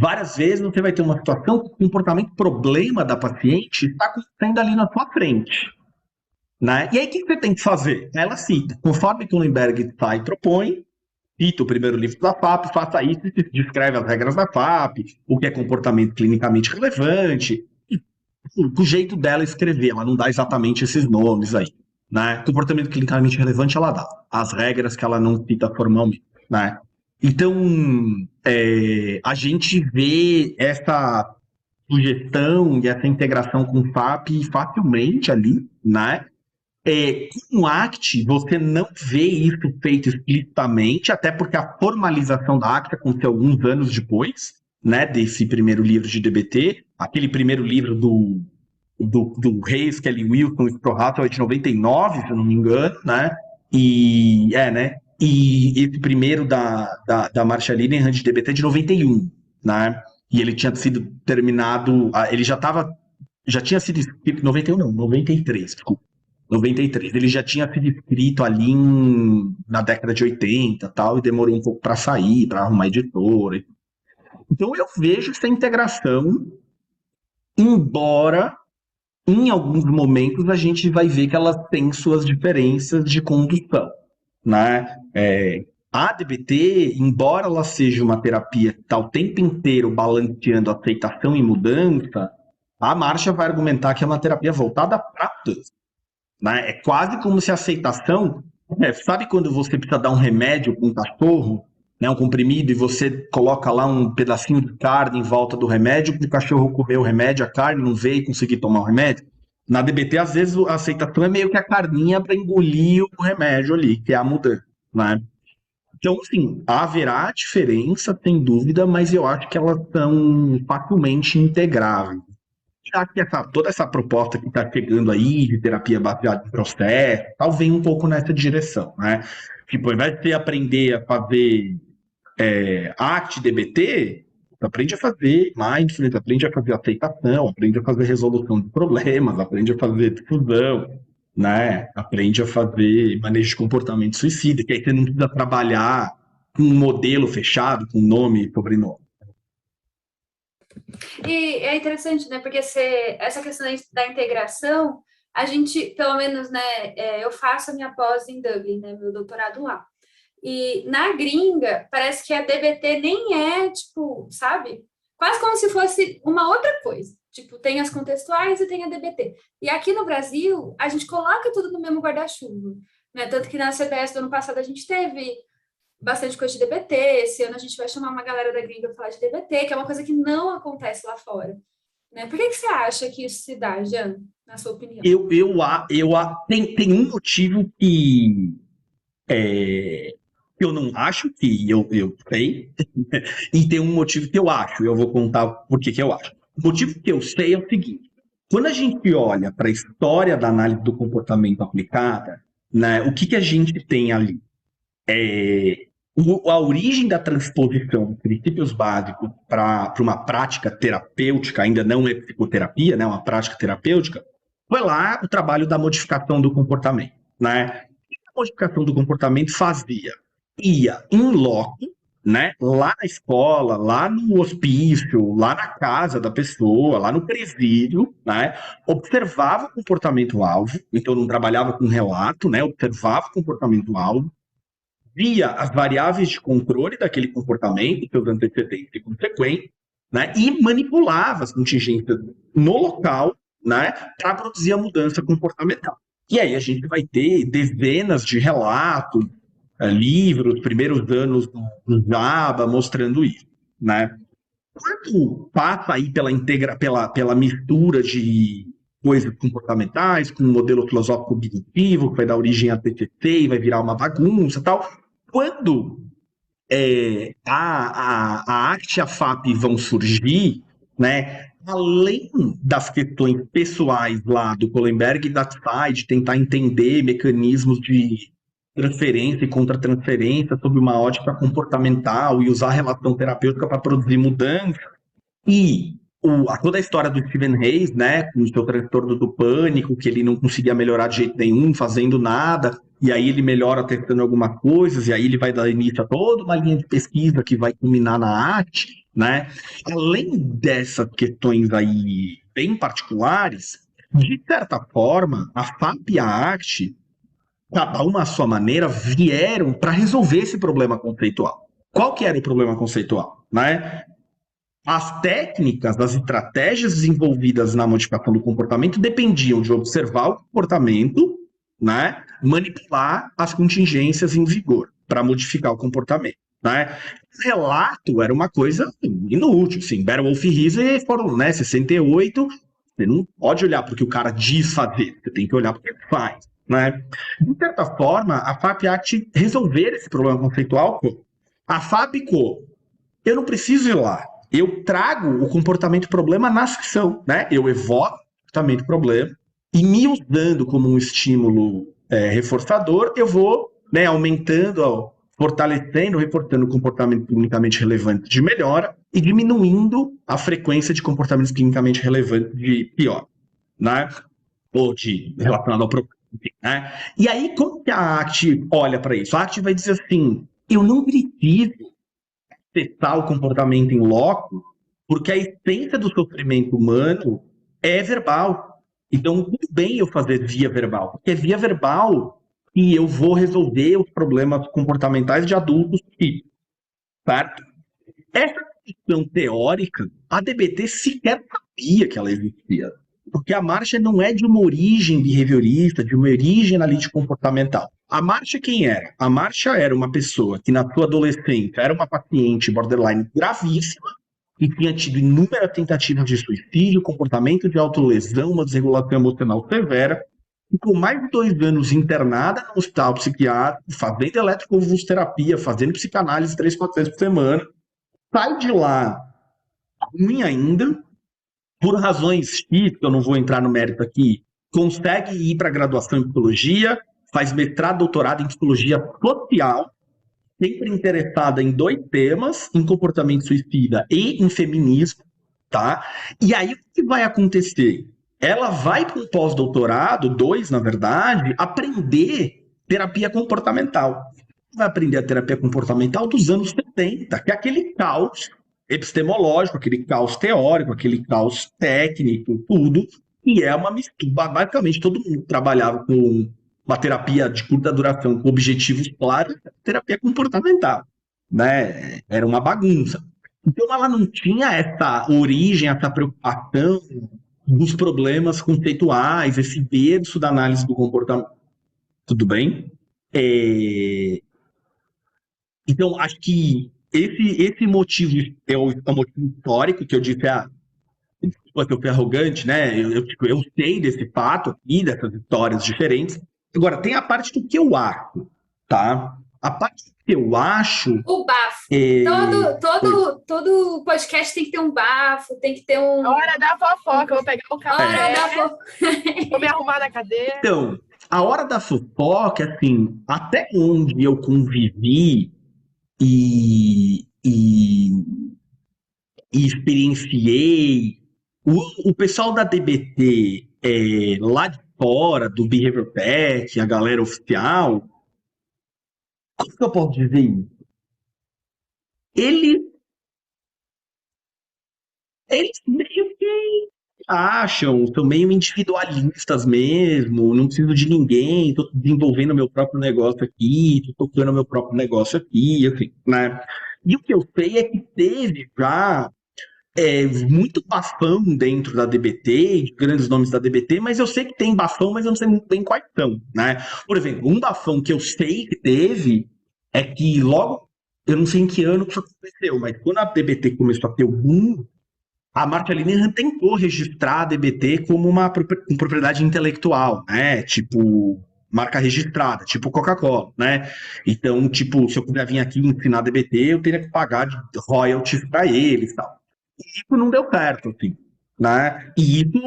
várias vezes você vai ter uma situação que o comportamento problema da paciente está acontecendo ali na sua frente, né? E aí, o que você tem que fazer? Ela cita, conforme Kohlenberg e propõe, cita o primeiro livro da FAP, faça isso, descreve as regras da FAP, o que é comportamento clinicamente relevante, o jeito dela escrever, ela não dá exatamente esses nomes aí, né? Comportamento clinicamente relevante ela dá, as regras que ela não cita formalmente, né? Então, a gente vê essa sugestão e essa integração com o FAP facilmente ali, né? Com o ACT, você não vê isso feito explicitamente, até porque a formalização da ACT aconteceu alguns anos depois, né, desse primeiro livro de DBT. Aquele primeiro livro do Reis, Kelly Wilson e Sprohato é de 99, se eu não me engano, né? Né? E esse primeiro da Marcia Linehan de DBT é de 91, né? E ele tinha sido terminado, ele já tinha sido escrito, 91 não, 93, desculpa. 93. Ele já tinha sido escrito ali na década de 80 tal, e demorou um pouco para sair, para arrumar editora. Então eu vejo essa integração, embora em alguns momentos a gente vai ver que ela tem suas diferenças de condução, né? A DBT, embora ela seja uma terapia que está o tempo inteiro balanceando aceitação e mudança, a Marcia vai argumentar que é uma terapia voltada para mudança. Né? É quase como se a aceitação... sabe quando você precisa dar um remédio para um cachorro, né, um comprimido, e você coloca lá um pedacinho de carne em volta do remédio, para o cachorro comer o remédio, a carne não veio e conseguir tomar o remédio? Na DBT, às vezes, a aceitação é meio que a carninha para engolir o remédio ali, que é a mudança. Né? Então, sim, haverá diferença, sem dúvida, mas eu acho que elas são facilmente integráveis. Já que toda essa proposta que está chegando aí de terapia baseada em processo, tal, vem um pouco nessa direção, né? Tipo, ao invés de você aprender a fazer ACT, DBT, você aprende a fazer mindfulness, aprende a fazer aceitação, aprende a fazer resolução de problemas, aprende a fazer difusão, né? Aprende a fazer manejo de comportamento suicida, que aí você não precisa trabalhar com um modelo fechado, com nome e sobrenome. E é interessante, né? Porque essa questão da integração, a gente, pelo menos, né? Eu faço a minha pós em Dublin, né? Meu doutorado lá. E na gringa, parece que a DBT nem é, tipo, sabe? Quase como se fosse uma outra coisa. Tipo, tem as contextuais e tem a DBT. E aqui no Brasil, a gente coloca tudo no mesmo guarda-chuva, né? Tanto que na CBS do ano passado a gente teve bastante coisa de DBT. Esse ano a gente vai chamar uma galera da gringa para falar de DBT, que é uma coisa que não acontece lá fora. Né? Por que você acha que isso se dá, Jean, na sua opinião? Tem um motivo que eu não acho, que eu sei, e tem um motivo que eu acho. Eu vou contar por que eu acho. O motivo que eu sei é o seguinte: quando a gente olha para a história da análise do comportamento aplicada, né, o que a gente tem ali? A origem da transposição de princípios básicos para uma prática terapêutica, ainda não é psicoterapia, né, uma prática terapêutica, foi lá o trabalho da modificação do comportamento. Né? A modificação do comportamento ia in loco, né, lá na escola, lá no hospício, lá na casa da pessoa, lá no presídio, né, observava o comportamento-alvo, então não trabalhava com relato, né, observava o comportamento-alvo, via as variáveis de controle daquele comportamento, seus antecedentes e consequentes, né, e manipulava as contingências no local, né, para produzir a mudança comportamental. E aí a gente vai ter dezenas de relatos, livros, primeiros anos do Java mostrando isso, né? Quando passa aí pela mistura de coisas comportamentais, com um modelo filosófico cognitivo, que vai dar origem a TCC e vai virar uma bagunça e tal, quando a ACT e a FAP vão surgir, né, além das questões pessoais lá do Kohlenberg e da Tsai, tentar entender mecanismos de transferência e contra-transferência sob uma ótica comportamental e usar a relação terapêutica para produzir mudança, e toda a história do Stephen Hayes, né, com o seu transtorno do pânico, que ele não conseguia melhorar de jeito nenhum, fazendo nada, e aí ele melhora testando algumas coisas, e aí ele vai dar início a toda uma linha de pesquisa que vai culminar na ACT, né? Além dessas questões aí bem particulares, de certa forma, a FAP e a ACT, cada uma à sua maneira, vieram para resolver esse problema conceitual. Qual que era o problema conceitual, né? As técnicas, as estratégias desenvolvidas na modificação do comportamento dependiam de observar o comportamento, né, manipular as contingências em vigor para modificar o comportamento, né? O relato era uma coisa inútil, assim, Beowulf e Riese foram, né, 68, você não pode olhar para o que o cara diz fazer, você tem que olhar para o que ele faz, né? De certa forma, a FAP e a ACT resolveram esse problema conceitual. A FAP, eu não preciso ir lá. Eu trago o comportamento problema na sessão, né? Eu evoco o comportamento problema e me usando como um estímulo reforçador, eu vou, né, aumentando, fortalecendo, reforçando o comportamento clinicamente relevante de melhora e diminuindo a frequência de comportamentos clinicamente relevantes de pior, né? Ou de relacionado ao problema, né? E aí, como que a ACT olha para isso? A ACT vai dizer assim, eu não preciso testar o comportamento em loco, porque a essência do sofrimento humano é verbal. Então, tudo bem eu fazer via verbal, porque é via verbal que eu vou resolver os problemas comportamentais de adultos, certo? Essa questão teórica, a DBT sequer sabia que ela existia, porque a Marcia não é de uma origem behaviorista, de uma origem analítico-comportamental. A Marcia quem era? A Marcia era uma pessoa que na sua adolescência era uma paciente borderline gravíssima e tinha tido inúmeras tentativas de suicídio, comportamento de autolesão, uma desregulação emocional severa, ficou mais de 2 anos internada no hospital psiquiátrico, fazendo eletroconvulsoterapia, fazendo psicanálise 3, 4 vezes por semana, sai de lá ruim ainda, por razões X, que eu não vou entrar no mérito aqui, consegue ir para a graduação em psicologia, faz mestrado, doutorado em psicologia social, sempre interessada em 2 temas, em comportamento suicida e em feminismo, tá? E aí o que vai acontecer? Ela vai para um pós-doutorado, 2 na verdade, aprender terapia comportamental. Vai aprender a terapia comportamental dos anos 70, que é aquele caos epistemológico, aquele caos teórico, aquele caos técnico, tudo, e é uma mistura. Basicamente, todo mundo trabalhava com uma terapia de curta duração, com objetivos claros, terapia comportamental, né? Era uma bagunça. Então, ela não tinha essa origem, essa preocupação dos problemas conceituais, esse berço da análise do comportamento. Tudo bem? Então, acho que esse motivo é o motivo histórico que eu disse, desculpa que eu fui arrogante, né? Eu sei desse fato aqui, dessas histórias diferentes. Agora, tem a parte do que eu acho, tá? A parte do que eu acho... O bafo. Todo podcast tem que ter um bafo, tem que ter um... Hora da fofoca, eu vou pegar o café, Hora da fofoca. vou me arrumar na cadeira. Então, a hora da fofoca, assim, até onde eu convivi e experienciei, o pessoal da DBT lá de fora, do Behavior Tech, a galera oficial, como que eu posso dizer isso? Eles meio que acham, são meio individualistas mesmo, não preciso de ninguém, tô desenvolvendo meu próprio negócio aqui, tô tocando meu próprio negócio aqui, assim, né? E o que eu sei é que teve já muito bafão dentro da DBT, de grandes nomes da DBT, mas eu sei que tem bafão, mas eu não sei muito bem quais são, né? Por exemplo, um bafão que eu sei que teve é que logo, eu não sei em que ano que isso aconteceu, mas quando a DBT começou a ter o boom, a Marcia Linehan tentou registrar a DBT como uma propriedade intelectual, né? Tipo, marca registrada, tipo Coca-Cola, né? Então, tipo, se eu puder vir aqui ensinar DBT, eu teria que pagar de royalties para eles e tal. E isso não deu certo, assim, né? E isso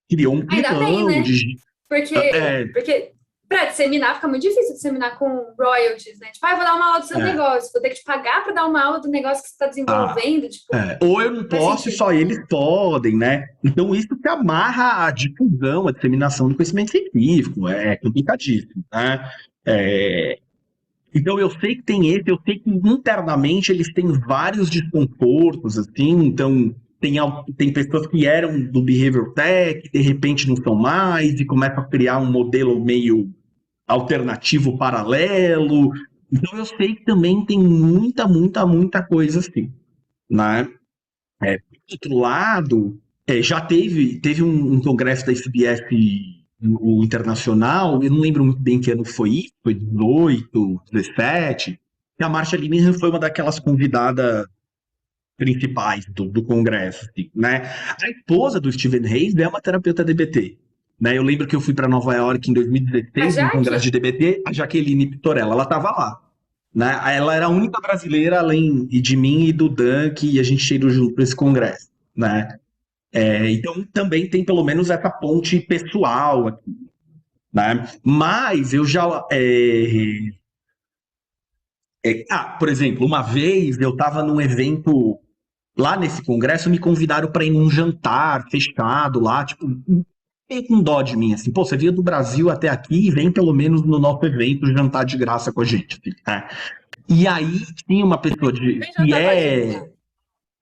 criou um Ainda bem, climão né? de... Porque para disseminar, fica muito difícil disseminar com royalties, né? Tipo, eu vou dar uma aula do seu negócio, vou ter que te pagar para dar uma aula do negócio que você está desenvolvendo. Tipo, ou eu não posso e só eles podem, né? Então, isso que amarra a difusão, a disseminação do conhecimento científico. É complicadíssimo, né? Então, eu sei que tem eu sei que internamente eles têm vários desconfortos, assim, então tem pessoas que eram do Behavior Tech, de repente não são mais, e começam a criar um modelo meio alternativo, paralelo. Então, eu sei que também tem muita coisa assim, né? Por outro lado, já teve um congresso da SBS o internacional, eu não lembro muito bem que ano foi isso, foi 18, 17, que a Marsha Linehan foi uma daquelas convidadas principais do congresso, assim, né? A esposa do Stephen Hayes é uma terapeuta DBT, né? Eu lembro que eu fui para Nova York em 2016, no congresso de DBT, a Jaqueline Pitorella, ela estava lá, né? Ela era a única brasileira, além de mim e do Dan, que a gente veio junto para esse congresso, né? Então também tem pelo menos essa ponte pessoal aqui, né? Mas eu já por exemplo, uma vez eu estava num evento lá nesse congresso, me convidaram para ir num jantar fechado lá, tipo, meio com dó de mim, assim, pô, você veio do Brasil até aqui e vem pelo menos no nosso evento jantar de graça com a gente, né? E aí tinha uma pessoa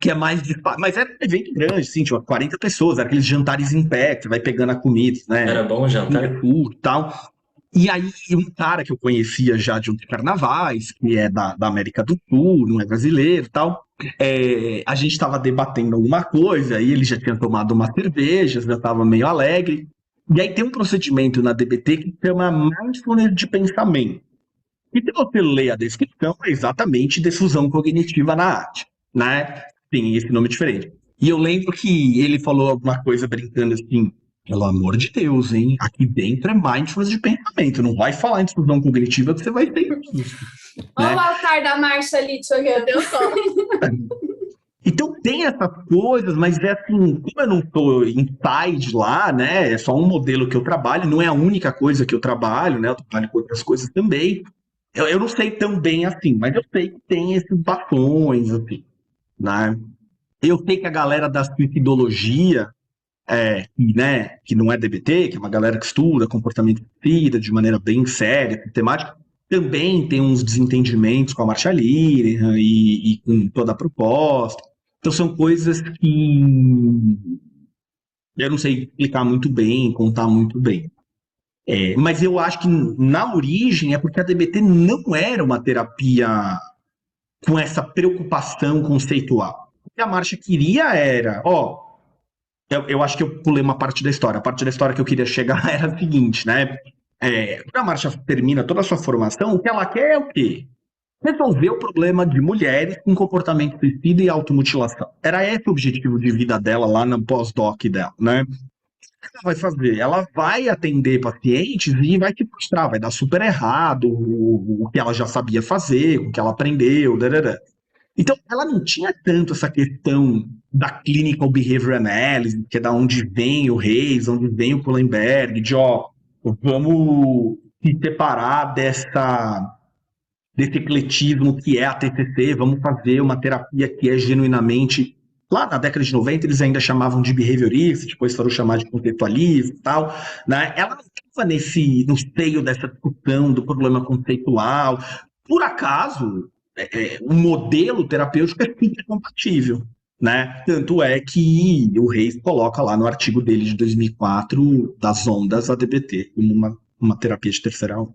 que é mais de... Mas era um evento grande, assim, tinha 40 pessoas, era aqueles jantares em pé, que você vai pegando a comida, né? Era bom o jantar? E tal. E aí, um cara que eu conhecia já de outros carnavais, que é da América do Sul, não é brasileiro e tal, a gente estava debatendo alguma coisa, aí ele já tinha tomado uma cerveja, já estava meio alegre. E aí tem um procedimento na DBT que chama Mindfulness de Pensamento. E se você lê a descrição, é exatamente difusão cognitiva na arte, né? Tem esse nome diferente. E eu lembro que ele falou alguma coisa brincando assim, pelo amor de Deus, hein? Aqui dentro é mindfulness de pensamento. Não vai falar em difusão cognitiva que você vai ter isso. Olha o altar da Marsha ali te olhando. Então tem essas coisas, mas é assim, como eu não estou inside lá, né? É só um modelo que eu trabalho, não é a única coisa que eu trabalho, né? Eu trabalho com outras coisas também. Eu não sei tão bem assim, mas eu sei que tem esses bastões, assim, né? Eu sei que a galera da suicidologia, que não é DBT, que é uma galera que estuda comportamento suicida de maneira bem séria, sistemática, também tem uns desentendimentos com a Marsha Linehan e com toda a proposta. Então são coisas que eu não sei explicar muito bem, contar muito bem. Mas eu acho que na origem é porque a DBT não era uma terapia com essa preocupação conceitual. O que a Marsha queria era, eu acho que eu pulei uma parte da história. A parte da história que eu queria chegar era a seguinte, né? Quando a Marsha termina toda a sua formação, o que ela quer é o quê? Resolver o problema de mulheres com comportamento suicida e automutilação. Era esse o objetivo de vida dela lá no pós-doc dela, né? Ela vai fazer? Ela vai atender pacientes e vai se frustrar, vai dar super errado o que ela já sabia fazer, o que ela aprendeu, darará. Então, ela não tinha tanto essa questão da clinical behavior analysis, que é da onde vem o Reis, onde vem o Kohlenberg, de vamos se separar desse ecletismo que é a TCC, vamos fazer uma terapia que é genuinamente... Lá na década de 90 eles ainda chamavam de behaviorista, depois foram chamar de conceitualista e tal, né? Ela não estava no seio dessa discussão do problema conceitual. Por acaso, o modelo terapêutico é sempre compatível, né? Tanto é que o Reis coloca lá no artigo dele de 2004 das ondas ADBT como uma terapia de terceira onda.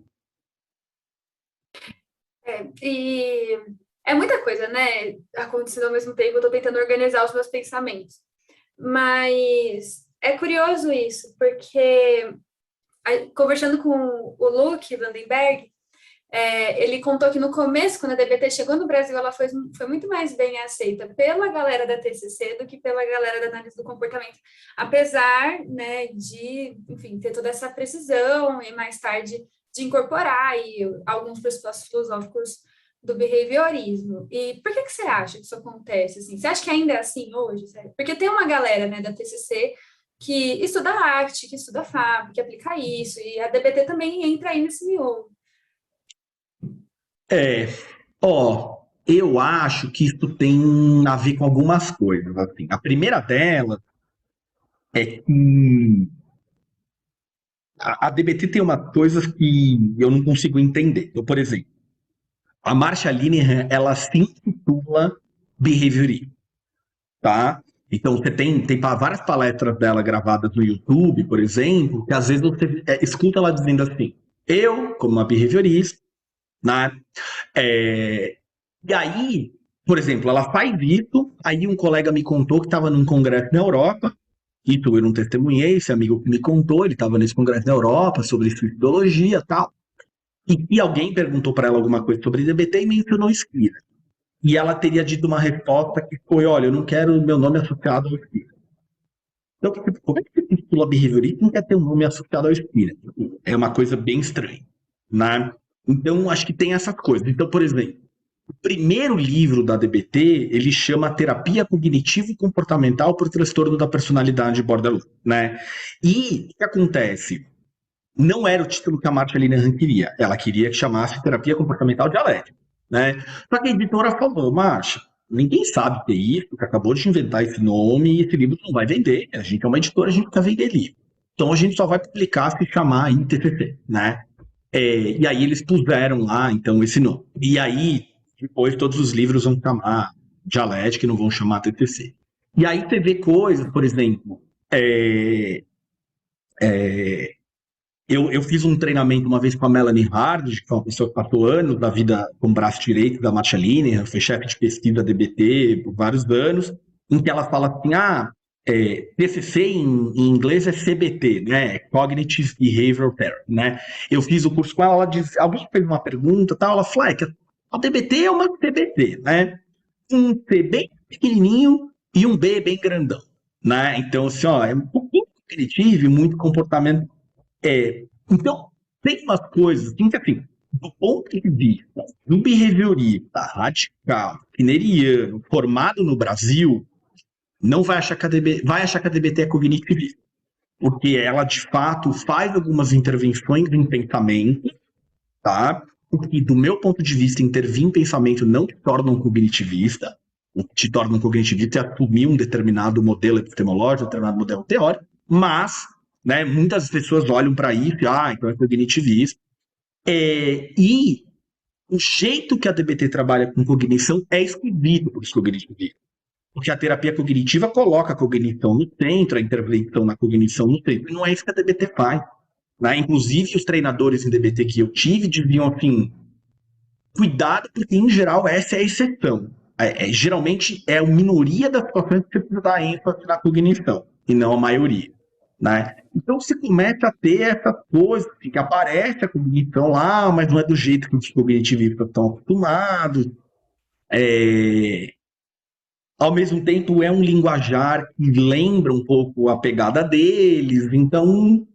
E é muita coisa, né? Acontecendo ao mesmo tempo, eu tô tentando organizar os meus pensamentos. Mas é curioso isso, porque conversando com o Luke Vandenberg, ele contou que no começo, quando a DBT chegou no Brasil, ela foi muito mais bem aceita pela galera da TCC do que pela galera da análise do comportamento, apesar, né, de, enfim, ter toda essa precisão e mais tarde de incorporar aí alguns pressupostos filosóficos do behaviorismo. E por que você acha que isso acontece? Assim? Você acha que ainda é assim hoje? Sério? Porque tem uma galera, né, da TCC que estuda arte, que estuda fábrica, que aplica isso, e a DBT também entra aí nesse miolo. Eu acho que isso tem a ver com algumas coisas, assim. A primeira delas é que a DBT tem umas coisas que eu não consigo entender. Então, por exemplo, a Marsha Linehan, ela se intitula behaviorista, tá? Então, você tem várias palestras dela gravadas no YouTube, por exemplo, que às vezes você escuta ela dizendo assim, eu, como uma behaviorista, né? E aí, por exemplo, ela faz isso, aí um colega me contou que estava num congresso na Europa, e eu não testemunhei, esse amigo que me contou, ele estava nesse congresso na Europa, sobre ideologia e tal, e alguém perguntou para ela alguma coisa sobre DBT e mencionou Skinner. E ela teria dito uma resposta que foi, olha, eu não quero meu nome associado ao Skinner. Então, por que você titula behaviorista e não quer ter um nome associado ao Skinner? É uma coisa bem estranha, né? Então, acho que tem essas coisas. Então, por exemplo, o primeiro livro da DBT, ele chama Terapia Cognitivo e Comportamental por Transtorno da Personalidade Borderline, né? E o que acontece? Não era o título que a Marsha Linehan queria. Ela queria que chamasse Terapia Comportamental Dialética, né? Só que a editora falou, Marsha, ninguém sabe o que é isso, que acabou de inventar esse nome e esse livro não vai vender. A gente é uma editora, a gente quer vender livro. Então a gente só vai publicar se chamar aí TCC, né? E aí eles puseram lá, então, esse nome. E aí, depois todos os livros vão chamar Dialética e não vão chamar TCC. E aí você vê coisas, por exemplo, eu fiz um treinamento uma vez com a Melanie Hard, que é uma pessoa que passou anos da vida como braço direito da Marsha Linehan, foi chefe de pesquisa DBT por vários anos, em que ela fala assim, TCC em inglês é CBT, né? Cognitive Behavioral Therapy, né? Eu fiz o curso com ela diz, alguém fez uma pergunta, tal, ela falou, que a DBT é uma CBT, né? Um C bem pequenininho e um B bem grandão, né? Então, assim, é um pouquinho cognitivo e muito comportamento. Então, tem umas coisas que, assim, do ponto de vista do behaviorista radical, skinneriano, formado no Brasil, não vai achar que vai achar que a DBT é cognitivista, porque ela, de fato, faz algumas intervenções em pensamento, tá? E, do meu ponto de vista, intervir em pensamento não te torna um cognitivista. O que te torna um cognitivista é assumir um determinado modelo epistemológico, um determinado modelo teórico, mas, né, muitas pessoas olham para isso e, então é cognitivista. E o jeito que a DBT trabalha com cognição é escolhido por cognitivistas. Porque a terapia cognitiva coloca a cognição no centro, a intervenção na cognição no centro. E não é isso que a DBT faz, né? Inclusive, os treinadores em DBT que eu tive diziam assim, cuidado, porque em geral essa é a exceção. Geralmente é a minoria das situações que você precisa dar ênfase na cognição, e não a maioria, né? Então se começa a ter essa coisa, assim, que aparece a cognição lá, mas não é do jeito que os cognitivistas estão acostumados. Ao mesmo tempo, é um linguajar que lembra um pouco a pegada deles, então...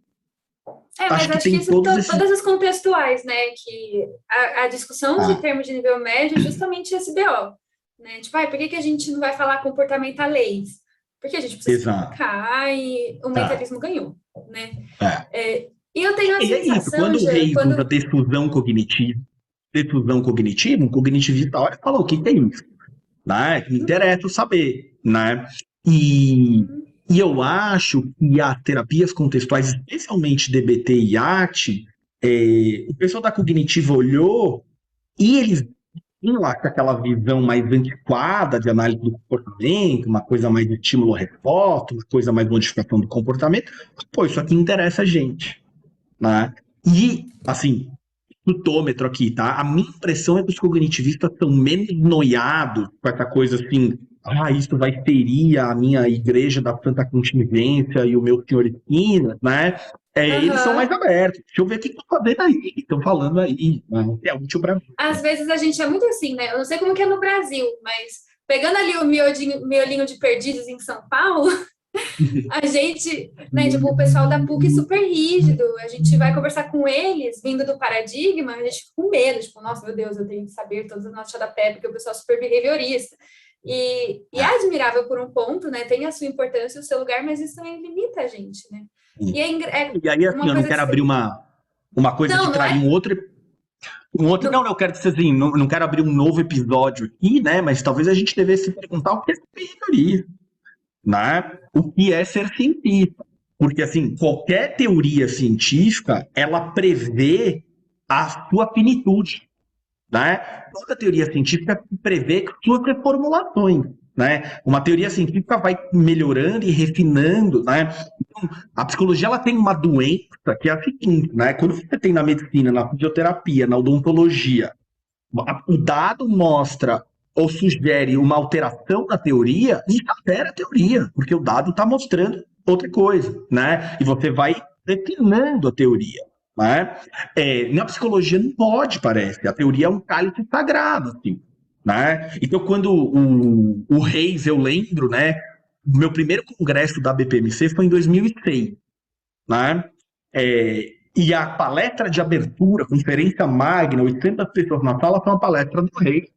Mas acho que isso todas as contextuais, né? Que a discussão de termos de nível médio é justamente esse BO. Né? Tipo, por que a gente não vai falar comportamentalês? Porque a gente precisa explicar e o mentalismo ganhou, né? E eu tenho a sensação... Quando veio a defusão cognitiva, um cognitivista olha e fala, o que é isso? Né? Me interessa saber, né? E eu acho que as terapias contextuais, especialmente DBT e arte, o pessoal da cognitiva olhou e eles tinham lá com aquela visão mais antiquada de análise do comportamento, uma coisa mais de estímulo-resposta, uma coisa mais modificação do comportamento. Pô, isso aqui interessa a gente, né? E, assim, chutômetro aqui, tá? A minha impressão é que os cognitivistas estão menos noiados com essa coisa assim, isso vai ferir a minha igreja da Santa Contingência e o meu senhor Skinner, né? Eles são mais abertos. Deixa eu ver o que estão fazendo aí, o que estão falando aí, né? É útil para mim. Às vezes a gente é muito assim, né? Eu não sei como que é no Brasil, mas pegando ali o miolinho de Perdizes em São Paulo... A gente, né, tipo, o pessoal da PUC super rígido, a gente vai conversar com eles, vindo do paradigma, a gente fica com medo, tipo, nossa, meu Deus, eu tenho que saber todas as notas da PEP, porque o pessoal é super behaviorista. E é admirável por um ponto, né? Tem a sua importância, o seu lugar, mas isso também limita a gente, né? E é E aí, assim, uma eu não coisa quero que... abrir uma coisa Não, que não traria é... não, eu quero dizer assim, não quero abrir um novo episódio aqui, né? Mas talvez a gente devesse perguntar o que é ser teoria, né? O que é ser cientista? Porque, assim, qualquer teoria científica, ela prevê a sua finitude, né? Toda teoria científica prevê suas reformulações, né? Uma teoria científica vai melhorando e refinando, né? Então, a psicologia ela tem uma doença que é a seguinte, né? Quando você tem na medicina, na fisioterapia, na odontologia, o dado mostra ou sugere uma alteração na teoria, isso altera a teoria, porque o dado está mostrando outra coisa, né? E você vai refinando a teoria, né? Na psicologia não pode, parece. A teoria é um cálice sagrado, assim, né? Então, quando o Reis, eu lembro, né? O meu primeiro congresso da BPMC foi em 2006, né? E a palestra de abertura, conferência magna, 800 pessoas na sala, foi uma palestra do Rei.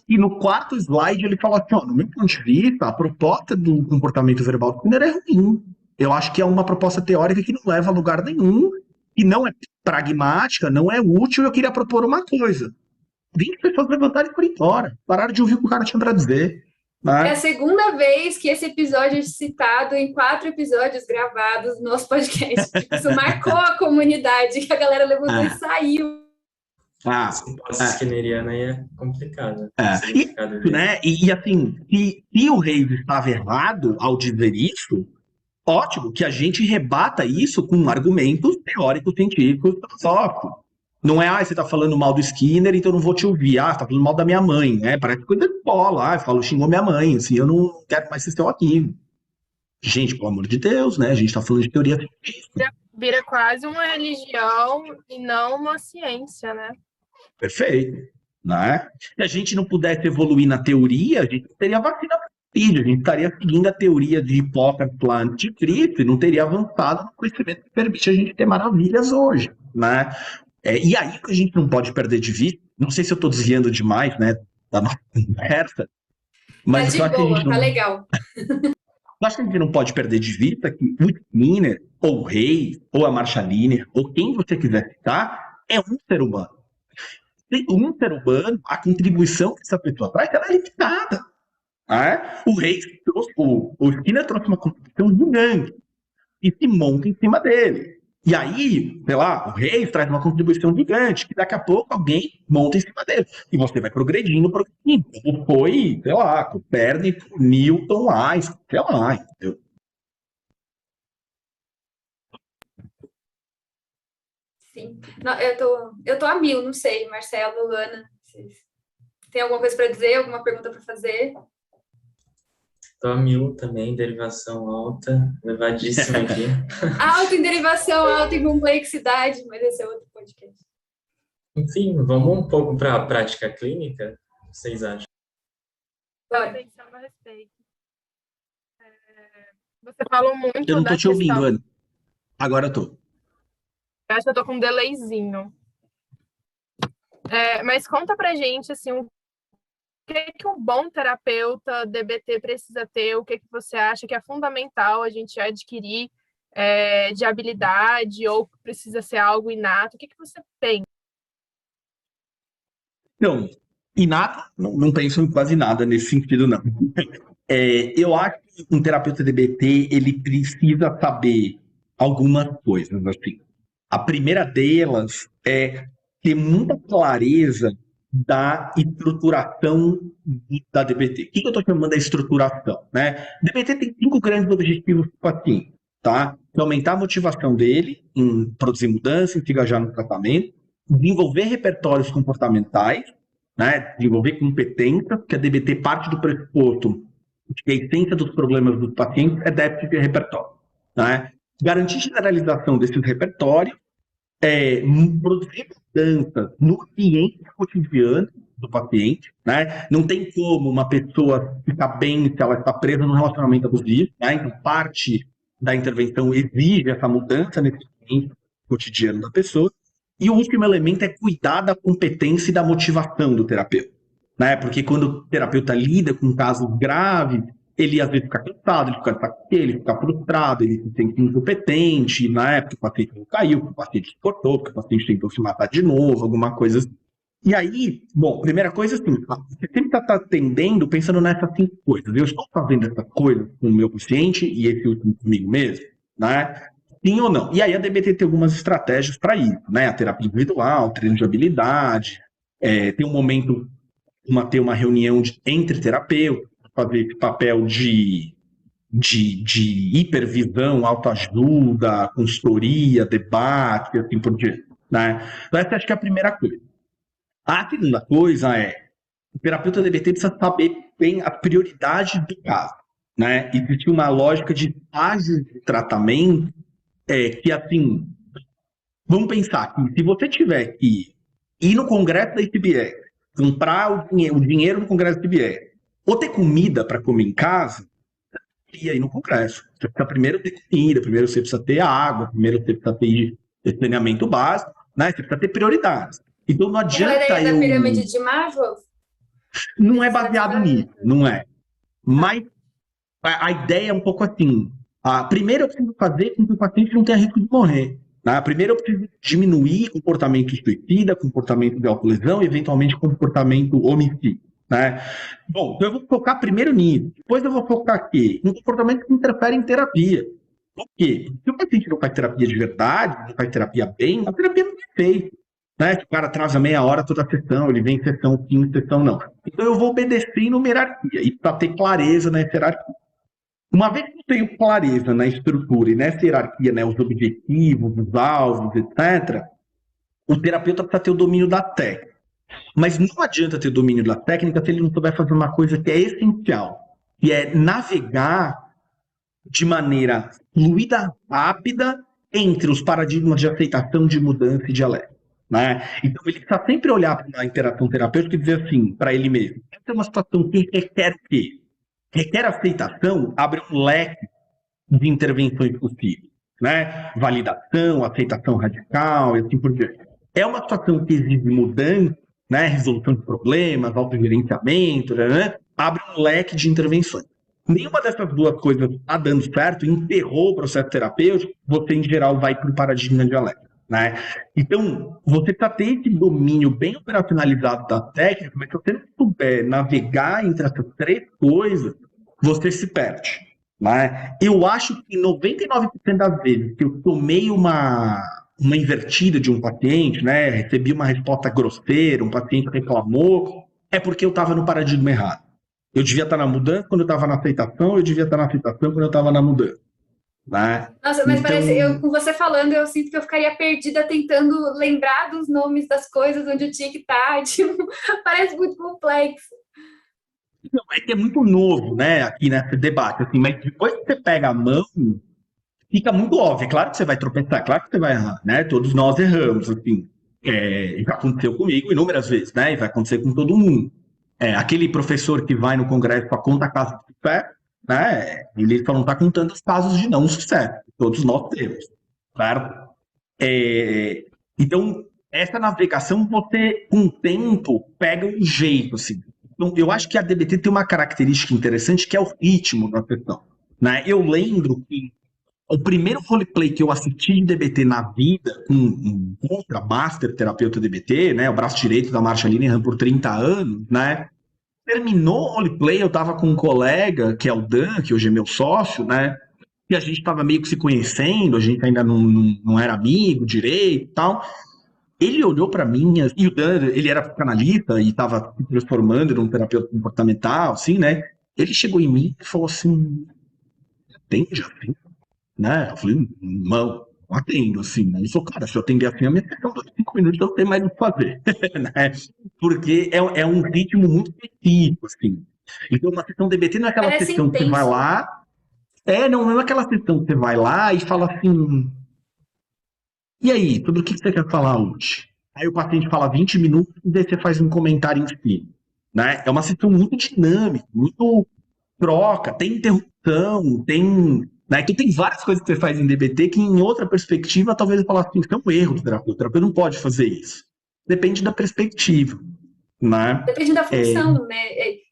E no quarto slide ele fala assim, ó, no meu ponto de vista, a proposta do comportamento verbal do Skinner é ruim. Eu acho que é uma proposta teórica que não leva a lugar nenhum, que não é pragmática, não é útil, eu queria propor uma coisa. 20 pessoas levantaram e foram embora. Pararam de ouvir o que o cara tinha para dizer. É a Né? segunda vez que esse episódio é citado em 4 episódios gravados no nosso podcast. Isso marcou a comunidade, que a galera levantou e saiu. Essa skinneriana aí é complicada. E assim, se o Reis estava errado ao dizer isso, ótimo, que a gente rebata isso com argumentos teóricos, científicos, filosóficos. Não é, você tá falando mal do Skinner, então eu não vou te ouvir. Você tá falando mal da minha mãe, né? Parece coisa de bola. Eu falo, xingou minha mãe, assim, eu não quero mais ser seu aqui. Gente, pelo amor de Deus, né? A gente tá falando de teoria científica. Vira quase uma religião e não uma ciência, né? Perfeito. Né? Se a gente não pudesse evoluir na teoria, a gente teria vacina para Covid, a gente estaria seguindo a teoria de Hipócrates lá anticristo e não teria avançado no conhecimento que permite a gente ter maravilhas hoje, né? E aí que a gente não pode perder de vista, não sei se eu estou desviando demais, né, da nossa conversa, mas Tá de boa, tá legal. eu acho que a gente não pode perder de vista que o Skinner, ou o Reis, ou a Marchaline, ou quem você quiser citar, é um ser humano. Um ser humano, a contribuição que essa pessoa traz, ela é limitada. Né? O Reis trouxe, o Skinner trouxe uma contribuição gigante e se monta em cima dele. E aí, sei lá, o Reis traz uma contribuição gigante, que daqui a pouco alguém monta em cima dele. E você vai progredindo. Como foi, sei lá, Copérnico, Newton, Einstein, sei lá, entendeu? Sim. Não, eu tô a mil, não sei, Marcelo, Ana, tem alguma coisa para dizer, alguma pergunta para fazer? Tô a 1000 também, derivação alta, levadíssima aqui. Alta em derivação, alta em complexidade, mas esse é outro podcast. Enfim, vamos um pouco para a prática clínica? O que vocês acham? Pensando a respeito. Você falou muito Eu não tô da te ouvindo, questão... Ana. Agora eu tô. Eu acho que eu tô com um delayzinho. Mas conta pra gente, assim, o que um bom terapeuta DBT precisa ter, o que você acha que é fundamental a gente adquirir de habilidade, ou precisa ser algo inato? O que você pensa? Então, inato, não penso em quase nada nesse sentido, não. Eu acho que um terapeuta DBT, ele precisa saber algumas coisas, assim. A primeira delas é ter muita clareza da estruturação da DBT. O que eu estou chamando de estruturação? Né? DBT tem 5 grandes objetivos para o paciente, tá? Aumentar a motivação dele em produzir mudança, em se engajar no tratamento, desenvolver repertórios comportamentais, né? Desenvolver competência, porque a DBT parte do pressuposto de que a essência dos problemas dos pacientes é déficit de repertório, né? Garantir generalização desses repertórios, produzir mudanças no ambiente cotidiano do paciente, né? Não tem como uma pessoa ficar bem se ela está presa num relacionamento abusivo, né? Então, parte da intervenção exige essa mudança nesse ambiente cotidiano da pessoa. E o último elemento é cuidar da competência e da motivação do terapeuta, né? Porque quando o terapeuta lida com casos graves, ele às vezes fica cansado, ele fica de saco cheio, ele fica frustrado, ele se sente incompetente, né? Porque o paciente não caiu, porque o paciente se cortou, porque o paciente tentou se matar de novo, alguma coisa assim. E aí, bom, primeira coisa assim, você sempre está atendendo pensando nessas 5 coisas. Eu estou fazendo essa coisa com o meu paciente e esse último comigo mesmo, né? Sim ou não? E aí a DBT tem algumas estratégias para isso, né? A terapia individual, treino de habilidade, tem um momento, ter uma reunião entre terapeutas, fazer esse papel de hipervisão, autoajuda, consultoria, debate, assim por diante, né? Então essa acho que é a primeira coisa. A segunda coisa o terapeuta DBT precisa saber bem a prioridade do caso, né? Existe uma lógica de estágios de tratamento que, assim, vamos pensar que se você tiver que ir no congresso da ICBS, comprar o dinheiro no congresso da ICBS, ou ter comida para comer em casa, e aí no congresso. Você precisa primeiro ter comida, primeiro você precisa ter água, primeiro você precisa ter saneamento básico, né? Você precisa ter prioridades. Então não Aquela adianta ideia da pirâmide de Maslow? Não é baseado nisso, não é. Mas a ideia é um pouco assim. Primeiro eu preciso fazer com que o paciente não tenha risco de morrer. Né? Primeiro eu preciso diminuir comportamento suicida, comportamento de autolesão e eventualmente comportamento homicídio. Né? Bom, então eu vou focar primeiro nisso. Depois eu vou focar aqui em comportamento que interfere em terapia. Por quê? Se o paciente não faz terapia de verdade, não faz terapia bem, a terapia não é feita. Né? Que o cara atrasa meia hora toda a sessão, ele vem em sessão sim, sessão não. Então eu vou obedecer em hierarquia e para ter clareza nessa hierarquia. Uma vez que eu tenho clareza na estrutura e nessa hierarquia, né, os objetivos, os alvos, etc., o terapeuta precisa ter o domínio da técnica. Mas não adianta ter o domínio da técnica se ele não souber fazer uma coisa que é essencial, que é navegar de maneira fluida, rápida, entre os paradigmas de aceitação, de mudança e de alerta. Né? Então ele precisa sempre olhar para a interação terapêutica e dizer assim, para ele mesmo, essa é uma situação que requer o quê? Requer aceitação, abre um leque de intervenções possíveis. Né? Validação, aceitação radical e assim por diante. É uma situação que exige mudança, né? Resolução de problemas, autogerenciamento, né? Abre um leque de intervenções. Nenhuma dessas duas coisas está dando certo, enterrou o processo terapêutico, você em geral vai para o paradigma de alerta. Né? Então, você precisa ter esse domínio bem operacionalizado da técnica, mas se você não souber navegar entre essas 3 coisas, você se perde. Né? Eu acho que 99% das vezes que eu tomei uma invertida de um paciente, né, recebi uma resposta grosseira, um paciente reclamou, é porque eu estava no paradigma errado. Eu devia estar na mudança quando eu estava na aceitação, eu devia estar na aceitação quando eu estava na mudança. Né? Nossa, mas parece, com você falando, eu sinto que eu ficaria perdida tentando lembrar dos nomes das coisas onde eu tinha que estar. Tipo, parece muito complexo. Não, é que é muito novo, né, aqui nesse debate, assim, mas depois que você pega a mão, fica muito óbvio. É claro que você vai tropeçar, é claro que você vai errar, né? Todos nós erramos, assim. Já aconteceu comigo inúmeras vezes, né? E vai acontecer com todo mundo. Aquele professor que vai no congresso para contar casos de sucesso, né? Ele só não está contando os casos de não sucesso. Todos nós temos, certo? Então, essa navegação, você, com o tempo, pega um jeito, assim. Então, eu acho que a DBT tem uma característica interessante, que é o ritmo da sessão. Né? Eu lembro que o primeiro roleplay que eu assisti de DBT na vida, com um contra master terapeuta DBT, né, o braço direito da Marsha Linehan por 30 anos, né, terminou o roleplay, eu tava com um colega, que é o Dan, que hoje é meu sócio, né, e a gente tava meio que se conhecendo, a gente ainda não era amigo direito e tal. Ele olhou para mim, e o Dan, ele era psicanalista e tava se transformando num terapeuta comportamental, assim, né, ele chegou em mim e falou assim, entende assim? Né? Eu falei, não atendo, assim, né? Ele falou, cara, se eu atender assim, a minha sessão de 5 minutos eu não tenho mais o que fazer, né? Porque é um ritmo muito específico, assim. Então, uma sessão DBT não é aquela Parece sessão que você intenso. vai lá, não é aquela sessão que você vai lá e fala assim, e aí, sobre o que você quer falar hoje? Aí o paciente fala 20 minutos e daí você faz um comentário em cima, né? É uma sessão muito dinâmica, muito troca, tem interrupção, tem... Né? Então tem várias coisas que você faz em DBT que em outra perspectiva talvez eu falasse assim, isso é um erro do terapeuta. O terapeuta não pode fazer isso. Depende da perspectiva. né? Depende da função, né?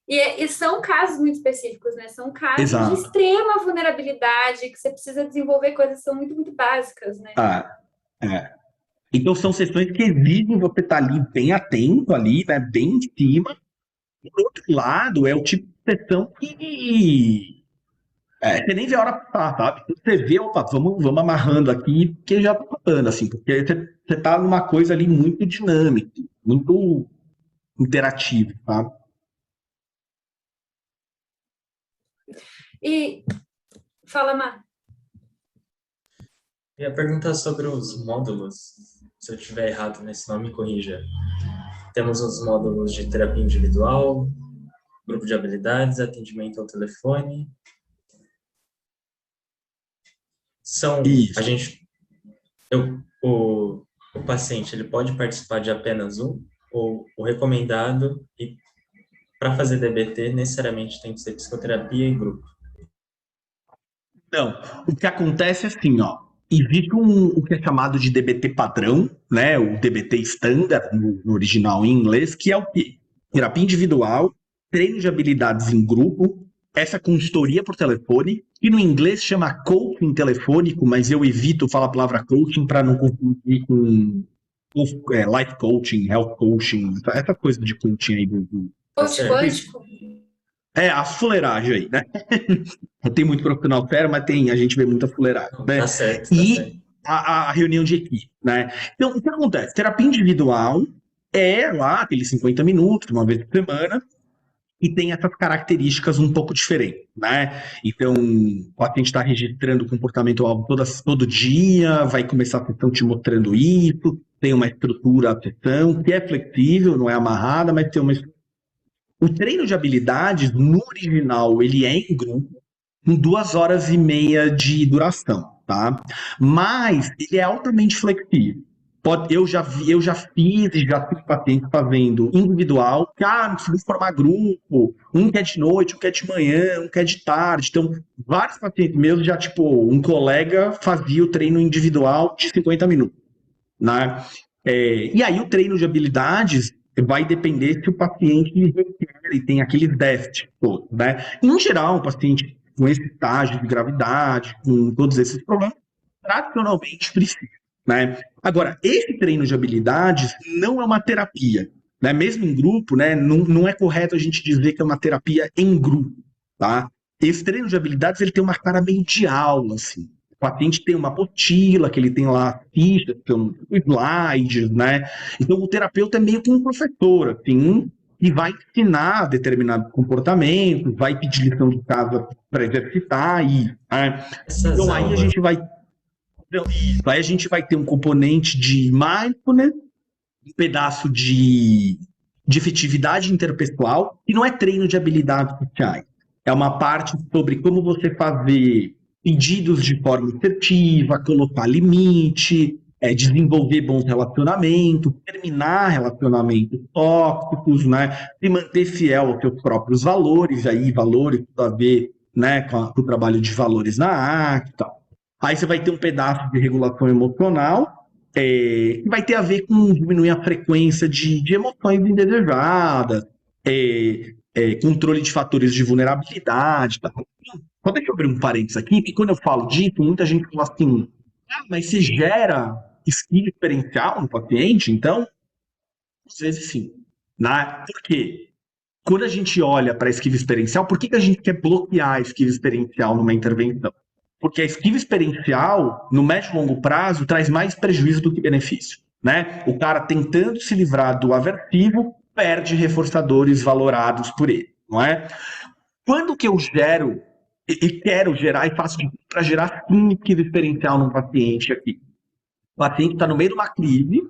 E são casos muito específicos, né? São casos Exato. de extrema vulnerabilidade, que você precisa desenvolver coisas que são muito, muito básicas, né? É. Então são sessões que exigem você estar ali bem atento ali, né? Bem em cima. Por outro lado, é o tipo de sessão que você nem vê a hora passar, sabe? Você vê, opa, vamos amarrando aqui, porque já tá falando, assim, porque você tá numa coisa ali muito dinâmica, muito interativa, sabe? E fala, Má. Eu ia perguntar sobre os módulos. Se eu estiver errado nesse nome, corrija. Temos os módulos de terapia individual, grupo de habilidades, atendimento ao telefone. Isso. O paciente ele pode participar de apenas um, ou o recomendado, e para fazer DBT necessariamente tem que ser psicoterapia e grupo. Não, o que acontece é assim, ó, existe o que é chamado de DBT padrão, né, o DBT standard, no original em inglês, que é o quê? Terapia individual, treino de habilidades em grupo, essa consultoria por telefone, que no inglês chama coaching telefônico, mas eu evito falar a palavra coaching para não confundir com life coaching, health coaching, essa coisa de coaching aí do Coach quântico. a fuleiragem aí, né? Não tem muito profissional sério, mas a gente vê muita fuleiragem, né? Tá certo, tá E certo. a reunião de equipe, né? Então, o que acontece? Terapia individual é lá aqueles 50 minutos, uma vez por semana, e tem essas características um pouco diferentes, né? Então, o paciente está registrando o comportamento todo dia, vai começar a sessão te mostrando isso, tem uma estrutura a sessão, que é flexível, não é amarrada, mas tem uma estrutura. O treino de habilidades, no original, ele é em grupo, com 2 horas e meia de duração, tá? Mas ele é altamente flexível. Eu já fiz e já fiz pacientes fazendo individual, não precisa formar grupo, um que é de noite, um que é de manhã, um que é de tarde. Então, vários pacientes meus já, um colega fazia o treino individual de 50 minutos, né? E aí o treino de habilidades vai depender se o paciente requer e tem aqueles déficits todos, né? Em geral, um paciente com esse estágio de gravidade, com todos esses problemas, tradicionalmente precisa, né? Agora, esse treino de habilidades não é uma terapia, né? Mesmo em grupo, né? Não é correto a gente dizer que é uma terapia em grupo, tá? Esse treino de habilidades, ele tem uma cara meio de aula, assim. O paciente tem uma apostila, que ele tem lá fichas, são slides, né? Então, o terapeuta é meio que um professor, assim, que vai ensinar determinado comportamento, vai pedir lição de casa para exercitar, né? Então, aí a gente vai... Aí a gente vai ter um componente de mindfulness, um pedaço de efetividade interpessoal, que não é treino de habilidades sociais. É uma parte sobre como você fazer pedidos de forma assertiva, colocar limite, desenvolver bons relacionamentos, terminar relacionamentos tóxicos, né? Se manter fiel aos seus próprios valores, aí valores tudo a ver, né, com o trabalho de valores na ACT e tal. Aí você vai ter um pedaço de regulação emocional, que vai ter a ver com diminuir a frequência de emoções indesejadas, controle de fatores de vulnerabilidade. Tá? Só deixa eu abrir um parênteses aqui, porque quando eu falo disso, muita gente fala assim, mas você gera skill experiencial no paciente? Então, às vezes sim. Né? Por quê? Quando a gente olha para a esquiva experiencial, por que a gente quer bloquear a esquiva experiencial numa intervenção? Porque a esquiva experiencial, no médio e longo prazo, traz mais prejuízo do que benefício, né? O cara tentando se livrar do aversivo, perde reforçadores valorados por ele, não é? Quando que eu gero e quero gerar e faço para gerar sim esquiva experiencial num paciente aqui? O paciente está no meio de uma crise,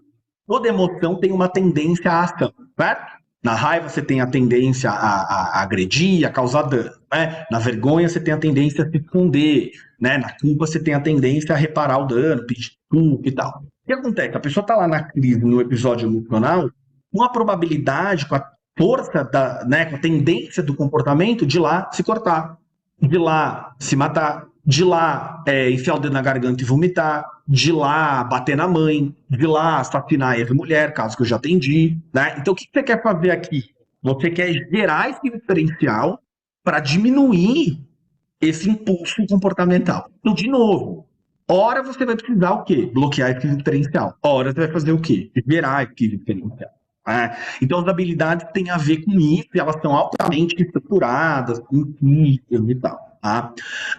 toda emoção tem uma tendência à ação, certo? Na raiva você tem a tendência a agredir, a causar dano, né? Na vergonha você tem a tendência a se esconder, né? Na culpa você tem a tendência a reparar o dano, pedir desculpa e tal. O que acontece? A pessoa está lá na crise, no episódio emocional, com a probabilidade, com a força, né, com a tendência do comportamento de lá se cortar, de lá se matar, de lá enfiar o dedo na garganta e vomitar, de lá bater na mãe, de lá assassinar a ex-mulher, caso que eu já atendi, né? Então, o que você quer fazer aqui? Você quer gerar esse diferencial para diminuir esse impulso comportamental. Então, de novo, ora você vai precisar o quê? Bloquear esse diferencial. Ora você vai fazer o quê? Gerar esse diferencial. Então, as habilidades têm a ver com isso, e elas são altamente estruturadas, com ciclos e tal.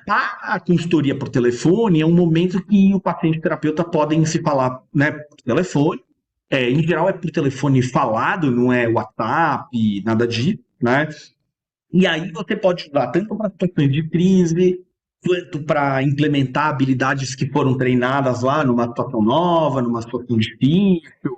Tá? A consultoria por telefone é um momento que o paciente e o terapeuta podem se falar, né, por telefone. Em geral é por telefone falado, não é WhatsApp, nada disso, né? E aí você pode usar tanto para situações de crise, quanto para implementar habilidades que foram treinadas lá numa situação nova, numa situação difícil,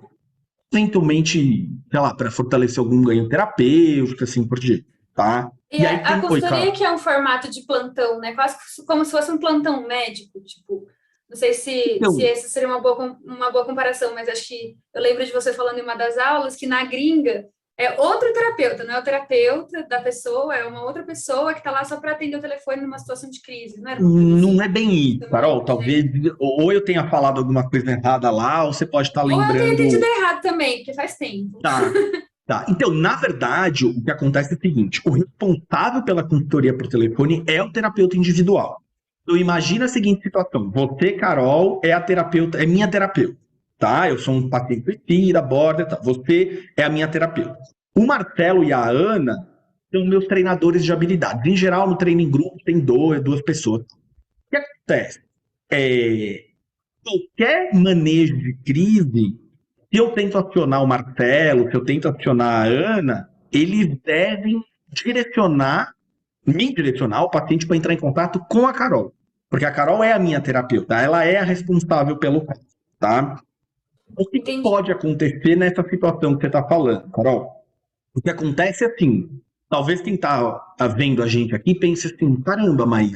eventualmente, sei lá, para fortalecer algum ganho terapêutico, assim por diante, tá? E aí a consultoria Oi, que é um formato de plantão, né? Quase como se fosse um plantão médico, tipo, não sei se então, essa seria uma boa comparação, mas acho que eu lembro de você falando em uma das aulas que na gringa é outro terapeuta, não é o terapeuta da pessoa, é uma outra pessoa que está lá só para atender o telefone numa situação de crise, não era uma coisa assim? não é bem isso, Carol. Talvez ou eu tenha falado alguma coisa errada lá, ou você pode estar Ou eu tenho entendido lembrando. errado também, porque faz tempo. Tá. Então, na verdade, o que acontece é o seguinte: o responsável pela consultoria por telefone é o terapeuta individual. Então, imagina a seguinte situação: você, Carol, é a terapeuta, é minha terapeuta, tá? Eu sou um paciente suicida, border, tá? Você é a minha terapeuta. O Marcelo e a Ana são meus treinadores de habilidades. Em geral, no treino em grupo tem duas pessoas. O que acontece? Qualquer manejo de crise, se eu tento acionar o Marcelo, se eu tento acionar a Ana, eles devem me direcionar o paciente para entrar em contato com a Carol. Porque a Carol é a minha terapeuta, ela é a responsável pelo caso, tá? O que pode acontecer nessa situação que você está falando, Carol? O que acontece é assim, talvez quem está vendo a gente aqui pense assim, caramba, mas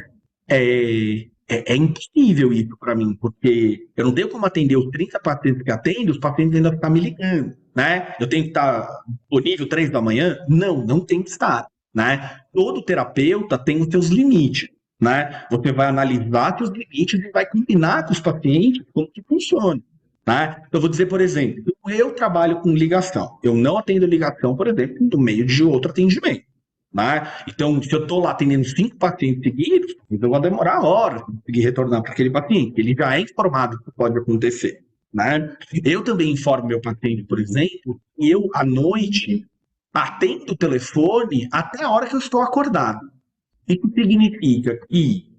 é impossível isso para mim, porque eu não tenho como atender os 30 pacientes que atendo, os pacientes ainda ficam me ligando, né? Eu tenho que estar disponível 3 da manhã? Não tem que estar, né? Todo terapeuta tem os seus limites, né? Você vai analisar seus limites e vai combinar com os pacientes como que funciona. Né? Então, eu vou dizer, por exemplo, eu trabalho com ligação. Eu não atendo ligação, por exemplo, no meio de outro atendimento. Né? Então, se eu estou lá atendendo 5 pacientes seguidos, eu vou demorar horas para conseguir retornar para aquele paciente. Ele já é informado que pode acontecer. Né? Eu também informo meu paciente, por exemplo, e eu, à noite, atendo o telefone até a hora que eu estou acordado. Isso significa que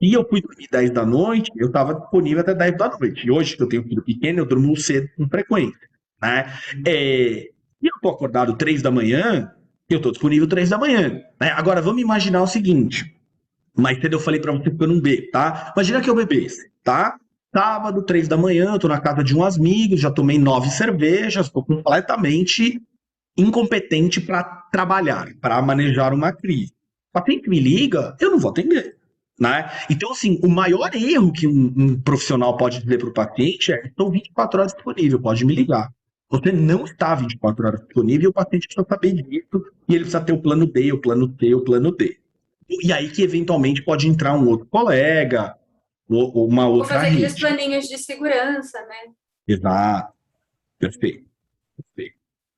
se eu fui dormir 10 da noite, eu estava disponível até 10 da noite. E hoje, que eu tenho um filho pequeno, eu durmo cedo com frequência. Né? Se eu estou acordado 3 da manhã, eu estou disponível 3 da manhã. Né? Agora, vamos imaginar o seguinte. Mais cedo eu falei para você que eu não bebo, tá? Imagina que eu bebesse, tá? Sábado, 3 da manhã, eu tô na casa de uns amigos, já tomei 9 cervejas, estou completamente incompetente para trabalhar, para manejar uma crise. O paciente me liga, eu não vou atender. Né? Então, assim, o maior erro que um profissional pode dizer para o paciente é: estou 24 horas disponível, pode me ligar. Você não está 24 horas disponível, o paciente precisa saber disso, e ele precisa ter o plano B, o plano C, o plano D. E aí que eventualmente pode entrar um outro colega, ou uma outra Ou fazer aqueles rede. planinhos de segurança, né? Exato. Perfeito.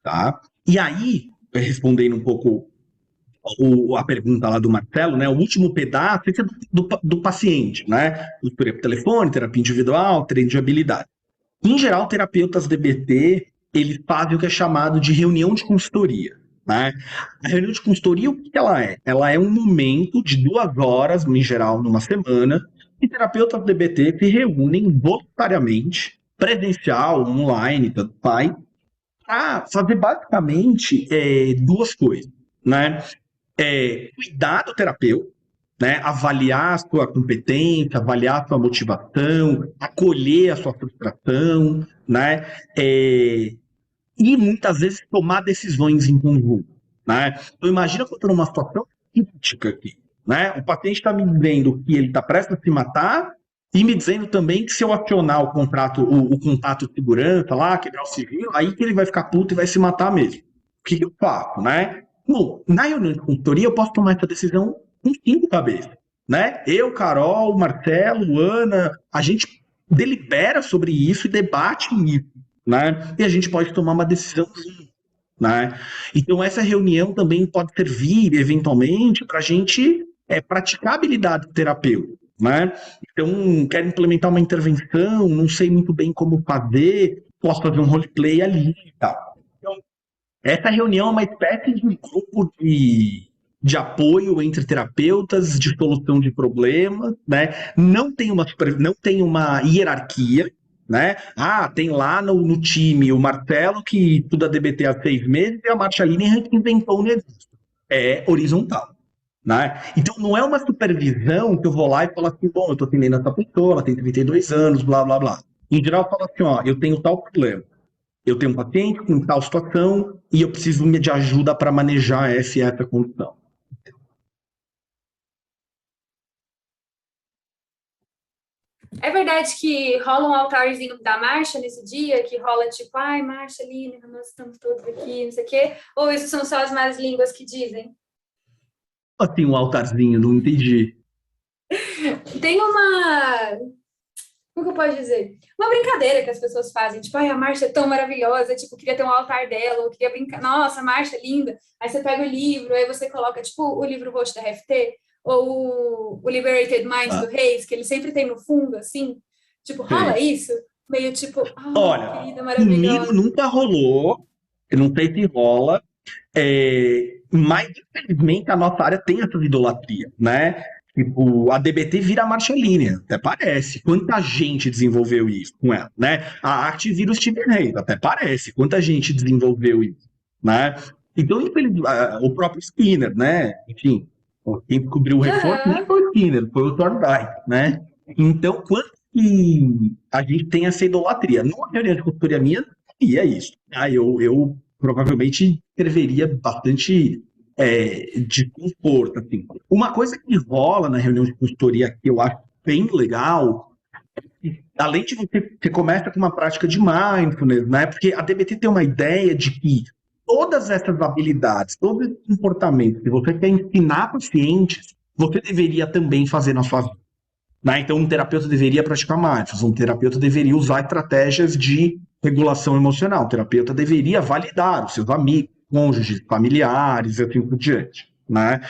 Tá? E aí, respondendo um pouco a pergunta lá do Marcelo, né? O último pedaço é do paciente, né? Por telefone, terapia individual, treino de habilidade. Em geral, terapeutas DBT, eles fazem o que é chamado de reunião de consultoria. Né? A reunião de consultoria, o que ela é? Ela é um momento de 2 horas, em geral, numa semana, que terapeutas DBT se reúnem voluntariamente, presencial, online, tanto faz, para fazer basicamente 2 coisas. Né? Cuidar do terapeuta, né? Avaliar a sua competência, avaliar a sua motivação, acolher a sua frustração, né? E muitas vezes tomar decisões em conjunto. Né? Então, imagina que eu estou numa situação crítica aqui. Né? O paciente está me dizendo que ele está prestes a se matar e me dizendo também que se eu acionar o contato de segurança lá, quebrar o civil, aí que ele vai ficar puto e vai se matar mesmo. O que eu faço? Né? Bom, na reunião de consultoria eu posso tomar essa decisão com 5 cabeças. né? Eu, Carol, Marcelo, Ana, a gente delibera sobre isso e debate isso, né? E a gente pode tomar uma decisão, né? Então essa reunião também pode servir, eventualmente, para a gente praticar habilidade terapêutica, né? Então, quero implementar uma intervenção, não sei muito bem como fazer, posso fazer um roleplay ali e tal. Então, essa reunião é uma espécie de grupo de apoio entre terapeutas, de solução de problemas, né? Não tem uma hierarquia, né? Ah, tem lá no time o Marcelo, que estuda DBT há 6 meses, e a Marchaline que inventou o negócio. É horizontal. Né? Então não é uma supervisão que eu vou lá e falo assim, bom, eu estou atendendo essa pessoa, ela tem 32 anos, blá, blá, blá. Em geral, eu falo assim, ó, eu tenho tal problema. Eu tenho um paciente com tal situação e eu preciso de ajuda para manejar essa e essa condição. É verdade que rola um altarzinho da marcha nesse dia, que rola tipo, ai, marcha ali, nós estamos todos aqui, não sei o quê, ou isso são só as más línguas que dizem? Assim, um altarzinho, não entendi. Tem uma, como que eu posso dizer? Uma brincadeira que as pessoas fazem, tipo, ai, a marcha é tão maravilhosa, tipo, queria ter um altar dela, ou queria brincar, nossa, a marcha é linda. Aí você pega o livro, aí você coloca, tipo, o livro roxo da FT, ou o Liberated Minds do Reis, que ele sempre tem no fundo, assim, tipo, rola isso? Meio tipo, Olha, querida, comigo maravilhosa. nunca rolou, eu não sei se rola, mas infelizmente a nossa área tem essa idolatria, né? Tipo, a DBT vira marcha-linha, até parece. Quanta gente desenvolveu isso com ela, né? A arte vira o Steven Reis, até parece. Quanta gente desenvolveu isso, né? Então, o próprio Skinner, né? Enfim, quem descobriu o reforço nem Aham. foi o Skinner, foi o Thorndike, né? Então, quanto que a gente tem essa idolatria? Numa reunião de consultoria minha, e é isso. Eu provavelmente escreveria bastante desconforto. Assim. Uma coisa que rola na reunião de consultoria que eu acho bem legal, além de você começa com uma prática de mindfulness, né? Porque a DBT tem uma ideia de que todas essas habilidades, todo esse comportamento que você quer ensinar pacientes, você deveria também fazer na sua vida. Né? Então, um terapeuta deveria praticar mindfulness, um terapeuta deveria usar estratégias de regulação emocional, um terapeuta deveria validar os seus amigos, cônjuges, familiares e assim por diante. Né?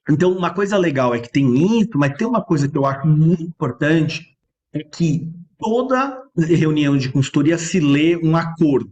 Então, uma coisa legal é que tem isso, mas tem uma coisa que eu acho muito importante, é que toda reunião de consultoria se lê um acordo.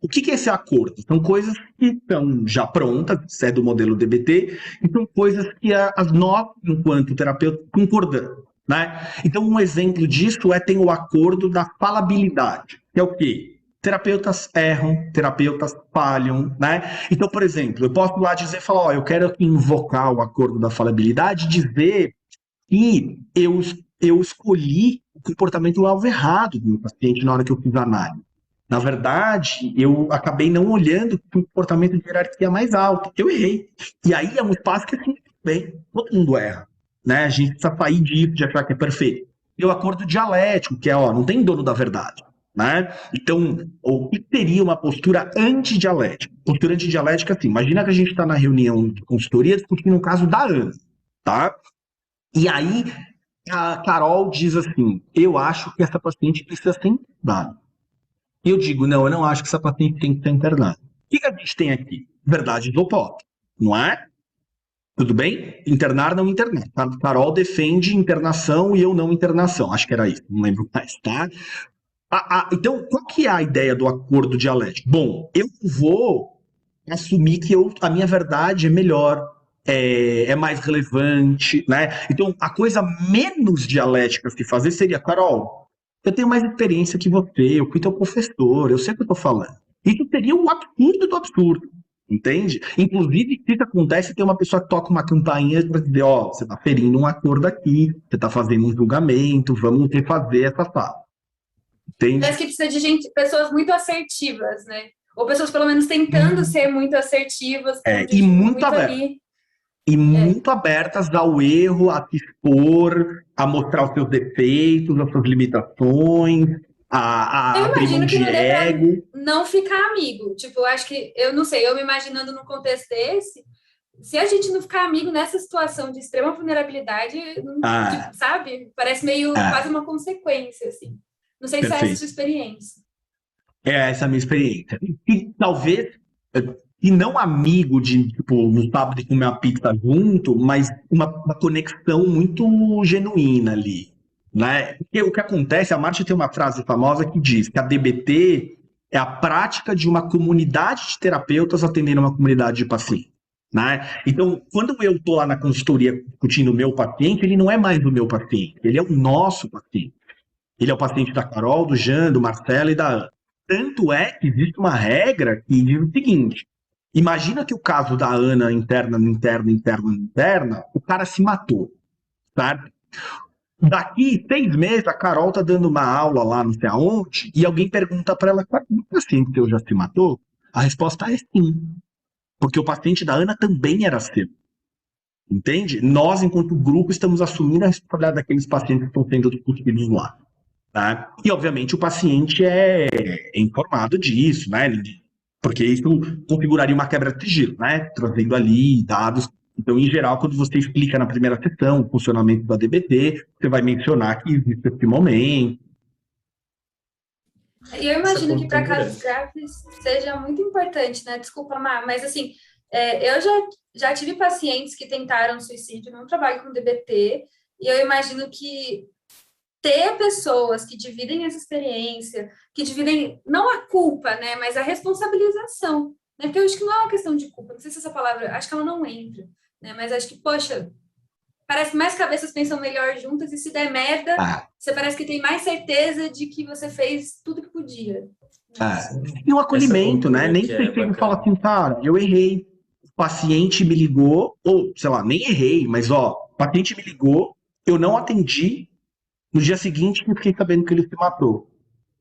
O que é esse acordo? São coisas que estão já prontas, se é do modelo DBT, e são coisas que nós, enquanto terapeuta, concordamos. Né? Então, um exemplo disso tem o acordo da falabilidade, que é o quê? Terapeutas erram, terapeutas falham, né? Então, por exemplo, eu posso lá falar, ó, eu quero invocar o acordo da falabilidade, dizer que eu escolhi o comportamento alvo errado do meu paciente na hora que eu fiz a análise. Na verdade, eu acabei não olhando o comportamento de hierarquia mais alto. Eu errei. E aí é um espaço que, assim, bem, todo mundo erra. Né? A gente precisa sair disso, de achar que é perfeito. E o acordo dialético, que é, ó, não tem dono da verdade. Né? Então, o que seria uma postura antidialética? Postura antidialética, assim, imagina que a gente está na reunião de consultoria discutindo um caso da Ana, tá? E aí, a Carol diz assim, eu acho que essa paciente precisa ser internada. E eu digo, não, eu não acho que essa paciente tem que ser internada. O que a gente tem aqui? Verdade do oposto, não é? Tudo bem? Internar, não internar. A Carol defende internação e eu não internação. Acho que era isso, não lembro mais, tá? Então, qual que é a ideia do acordo dialético? Bom, eu vou assumir que a minha verdade é melhor, é mais relevante, né? Então, a coisa menos dialética a se fazer seria, Carol, eu tenho mais experiência que você, eu fui teu professor, eu sei o que eu tô falando. Isso seria o absurdo do absurdo, entende? Inclusive, se isso acontece, tem uma pessoa que toca uma campainha para dizer, ó, você tá ferindo um acordo aqui, você tá fazendo um julgamento, vamos refazer essa fala. Entende? Parece que precisa de pessoas muito assertivas, né? Ou pessoas, pelo menos, tentando ser muito assertivas. E muito abertas. E muito abertas ao erro, a se expor, a mostrar os seus defeitos, as suas limitações, a abrir mão de ego. Não ficar amigo. Tipo, eu acho que, eu não sei, eu me imaginando num contexto desse, se a gente não ficar amigo nessa situação de extrema vulnerabilidade, Ah, sabe? Parece meio quase ah, uma consequência, assim. Não sei se é essa a sua perfeito. experiência. É essa a minha experiência. E talvez, e não amigo de, tipo, no sábado comer uma pizza junto, mas uma conexão muito genuína ali, né? Porque o que acontece, a Marcia tem uma frase famosa que diz que a DBT é a prática de uma comunidade de terapeutas atendendo uma comunidade de pacientes, né? Então, quando eu estou lá na consultoria discutindo o meu paciente, ele não é mais o meu paciente, ele é o nosso paciente. Ele é o paciente da Carol, do Jean, do Marcelo e da Ana. Tanto é que existe uma regra que diz o seguinte: imagina que o caso da Ana interna, o cara se matou, certo? Daqui 6 meses, a Carol tá dando uma aula lá não sei aonde, e alguém pergunta para ela: o paciente seu já se matou? A resposta é sim, porque o paciente da Ana também era seu. Entende? Nós, enquanto grupo, estamos assumindo a responsabilidade daqueles pacientes que estão sendo discutidos lá. Tá? E, obviamente, o paciente é informado disso, né? Porque isso configuraria uma quebra de sigilo, né? Trazendo ali dados. Então, em geral, quando você explica na primeira sessão o funcionamento da DBT, você vai mencionar que existe esse momento. E eu Essa imagino que para cultura. casos graves seja muito importante, né? Desculpa, Mar, mas assim, eu já tive pacientes que tentaram suicídio, não trabalho com DBT, e eu imagino que ter pessoas que dividem essa experiência, que dividem não a culpa, né, mas a responsabilização, né? Porque eu acho que não é uma questão de culpa, não sei se essa palavra, acho que ela não entra, né? Mas acho que, poxa, parece que mais cabeças pensam melhor juntas e se der merda, Ah, você parece que tem mais certeza de que você fez tudo que podia. ah. Sim. E o Essa acolhimento, né? cultura Nem que que você é chega e fala bacana. assim, cara, eu errei. O paciente me ligou, ou, sei lá, nem errei, mas, ó, o paciente me ligou, eu não atendi, no dia seguinte eu fiquei sabendo que ele se matou.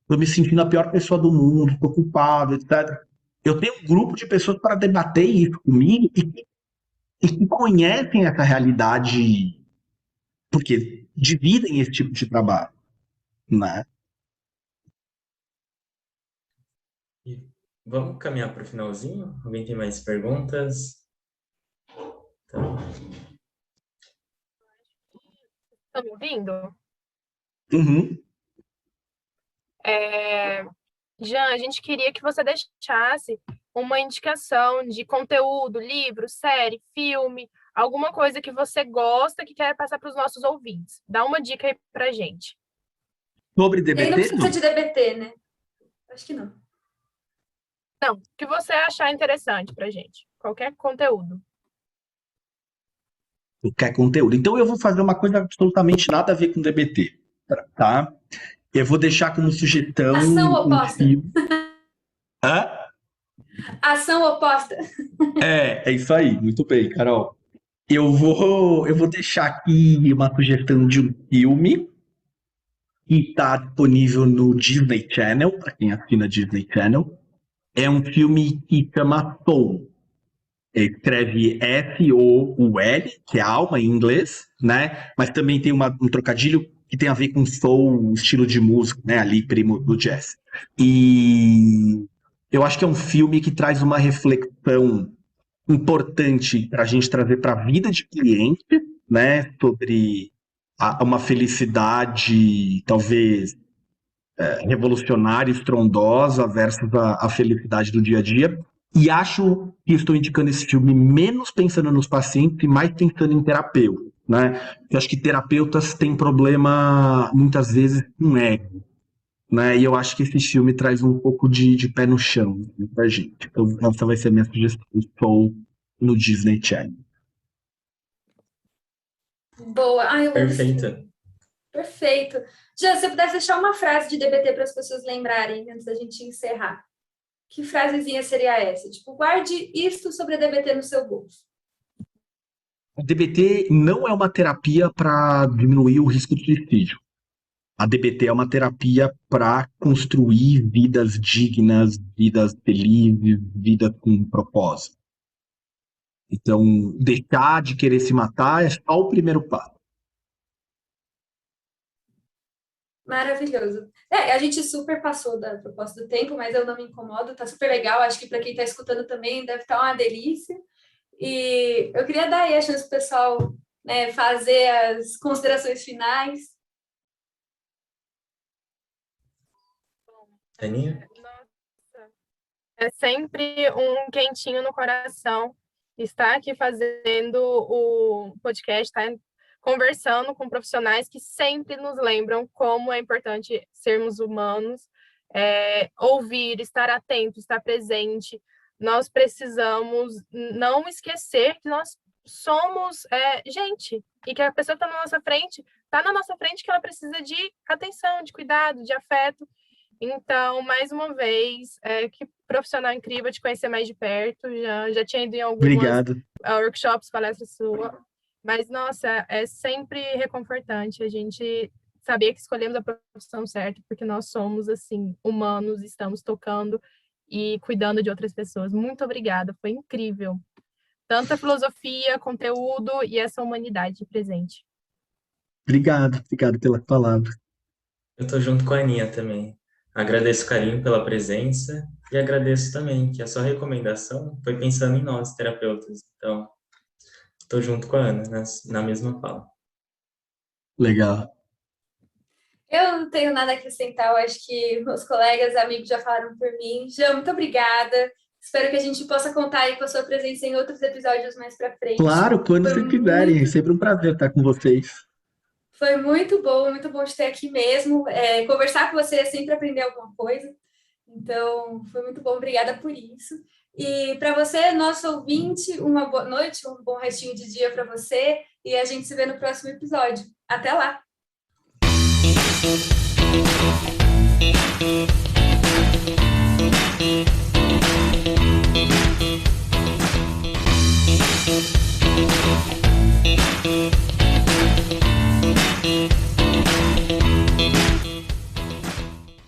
Tô me sentindo a pior pessoa do mundo, tô culpado, etc. Eu tenho um grupo de pessoas para debater isso comigo e que conhecem essa realidade, porque dividem esse tipo de trabalho, né? E vamos caminhar para o finalzinho? Alguém tem mais perguntas? Tá. Estão me ouvindo? Uhum. É, Jean, a gente queria que você deixasse uma indicação de conteúdo, livro, série, filme, alguma coisa que você gosta que quer passar para os nossos ouvintes. Dá uma dica aí para gente. Sobre E aí não DBT, precisa ser não. de DBT, né? Acho que não. Não, o que você achar interessante para gente. Qualquer conteúdo. Qualquer conteúdo. Então eu vou fazer uma coisa absolutamente nada a ver com DBT, tá? Eu vou deixar como sugestão Ação um oposta. filme. Hã? Ação oposta. É isso aí. Muito bem, Carol. Eu vou deixar aqui uma sugestão de um filme que está disponível no Disney Channel, para quem assina Disney Channel. É um filme que chama Soul. Escreve S-O-U-L, que é alma em inglês, né? Mas também tem um trocadilho que tem a ver com soul, estilo de música, né? Ali, primo do jazz. E eu acho que é um filme que traz uma reflexão importante para a gente trazer para a vida de cliente, né? Sobre uma felicidade, talvez revolucionária, estrondosa versus a felicidade do dia a dia. E acho que estou indicando esse filme menos pensando nos pacientes e mais pensando em terapeuta, né? Eu acho que terapeutas têm problema, muitas vezes, com ego, né? E eu acho que esse filme traz um pouco de pé no chão pra gente. Então, essa vai ser a minha sugestão. Estou no Disney Channel. Boa. Ai, eu amo esse Perfeito. filme. Perfeito. Já, se você pudesse deixar uma frase de DBT para as pessoas lembrarem antes da gente encerrar, que frasezinha seria essa? Tipo, guarde isto sobre a DBT no seu bolso. A DBT não é uma terapia para diminuir o risco de suicídio. A DBT é uma terapia para construir vidas dignas, vidas felizes, vidas com propósito. Então, deixar de querer se matar é só o primeiro passo. Maravilhoso. A gente super passou da proposta do tempo, mas eu não me incomodo, tá super legal. Acho que para quem está escutando também deve estar uma delícia. E eu queria dar aí a chance para o pessoal, né, fazer as considerações finais. Aninha? Nossa, é sempre um quentinho no coração estar aqui fazendo o podcast, tá? Conversando com profissionais que sempre nos lembram como é importante sermos humanos, ouvir, estar atento, estar presente. Nós precisamos não esquecer que nós somos gente e que a pessoa que está na nossa frente que ela precisa de atenção, de cuidado, de afeto. Então, mais uma vez, que profissional incrível te conhecer mais de perto. Já tinha ido em algumas Obrigado. workshops, palestras sua. Mas, nossa, é sempre reconfortante a gente saber que escolhemos a profissão certa, porque nós somos, assim, humanos, estamos tocando e cuidando de outras pessoas. Muito obrigada, foi incrível. Tanta filosofia, conteúdo e essa humanidade presente. Obrigado pela palavra. Eu tô junto com a Aninha também. Agradeço o carinho pela presença e agradeço também que a sua recomendação foi pensando em nós, terapeutas. Então, tô junto com a Ana, na mesma fala. Legal. Eu não tenho nada a acrescentar, eu acho que meus colegas, amigos já falaram por mim. Jean, muito obrigada. Espero que a gente possa contar aí com a sua presença em outros episódios mais para frente. Claro, quando vocês quiserem. É sempre um prazer estar com vocês. Foi muito bom de ter aqui mesmo. Conversar com você é sempre aprender alguma coisa. Então, foi muito bom. Obrigada por isso. E para você, nosso ouvinte, uma boa noite, um bom restinho de dia para você. E a gente se vê no próximo episódio. Até lá!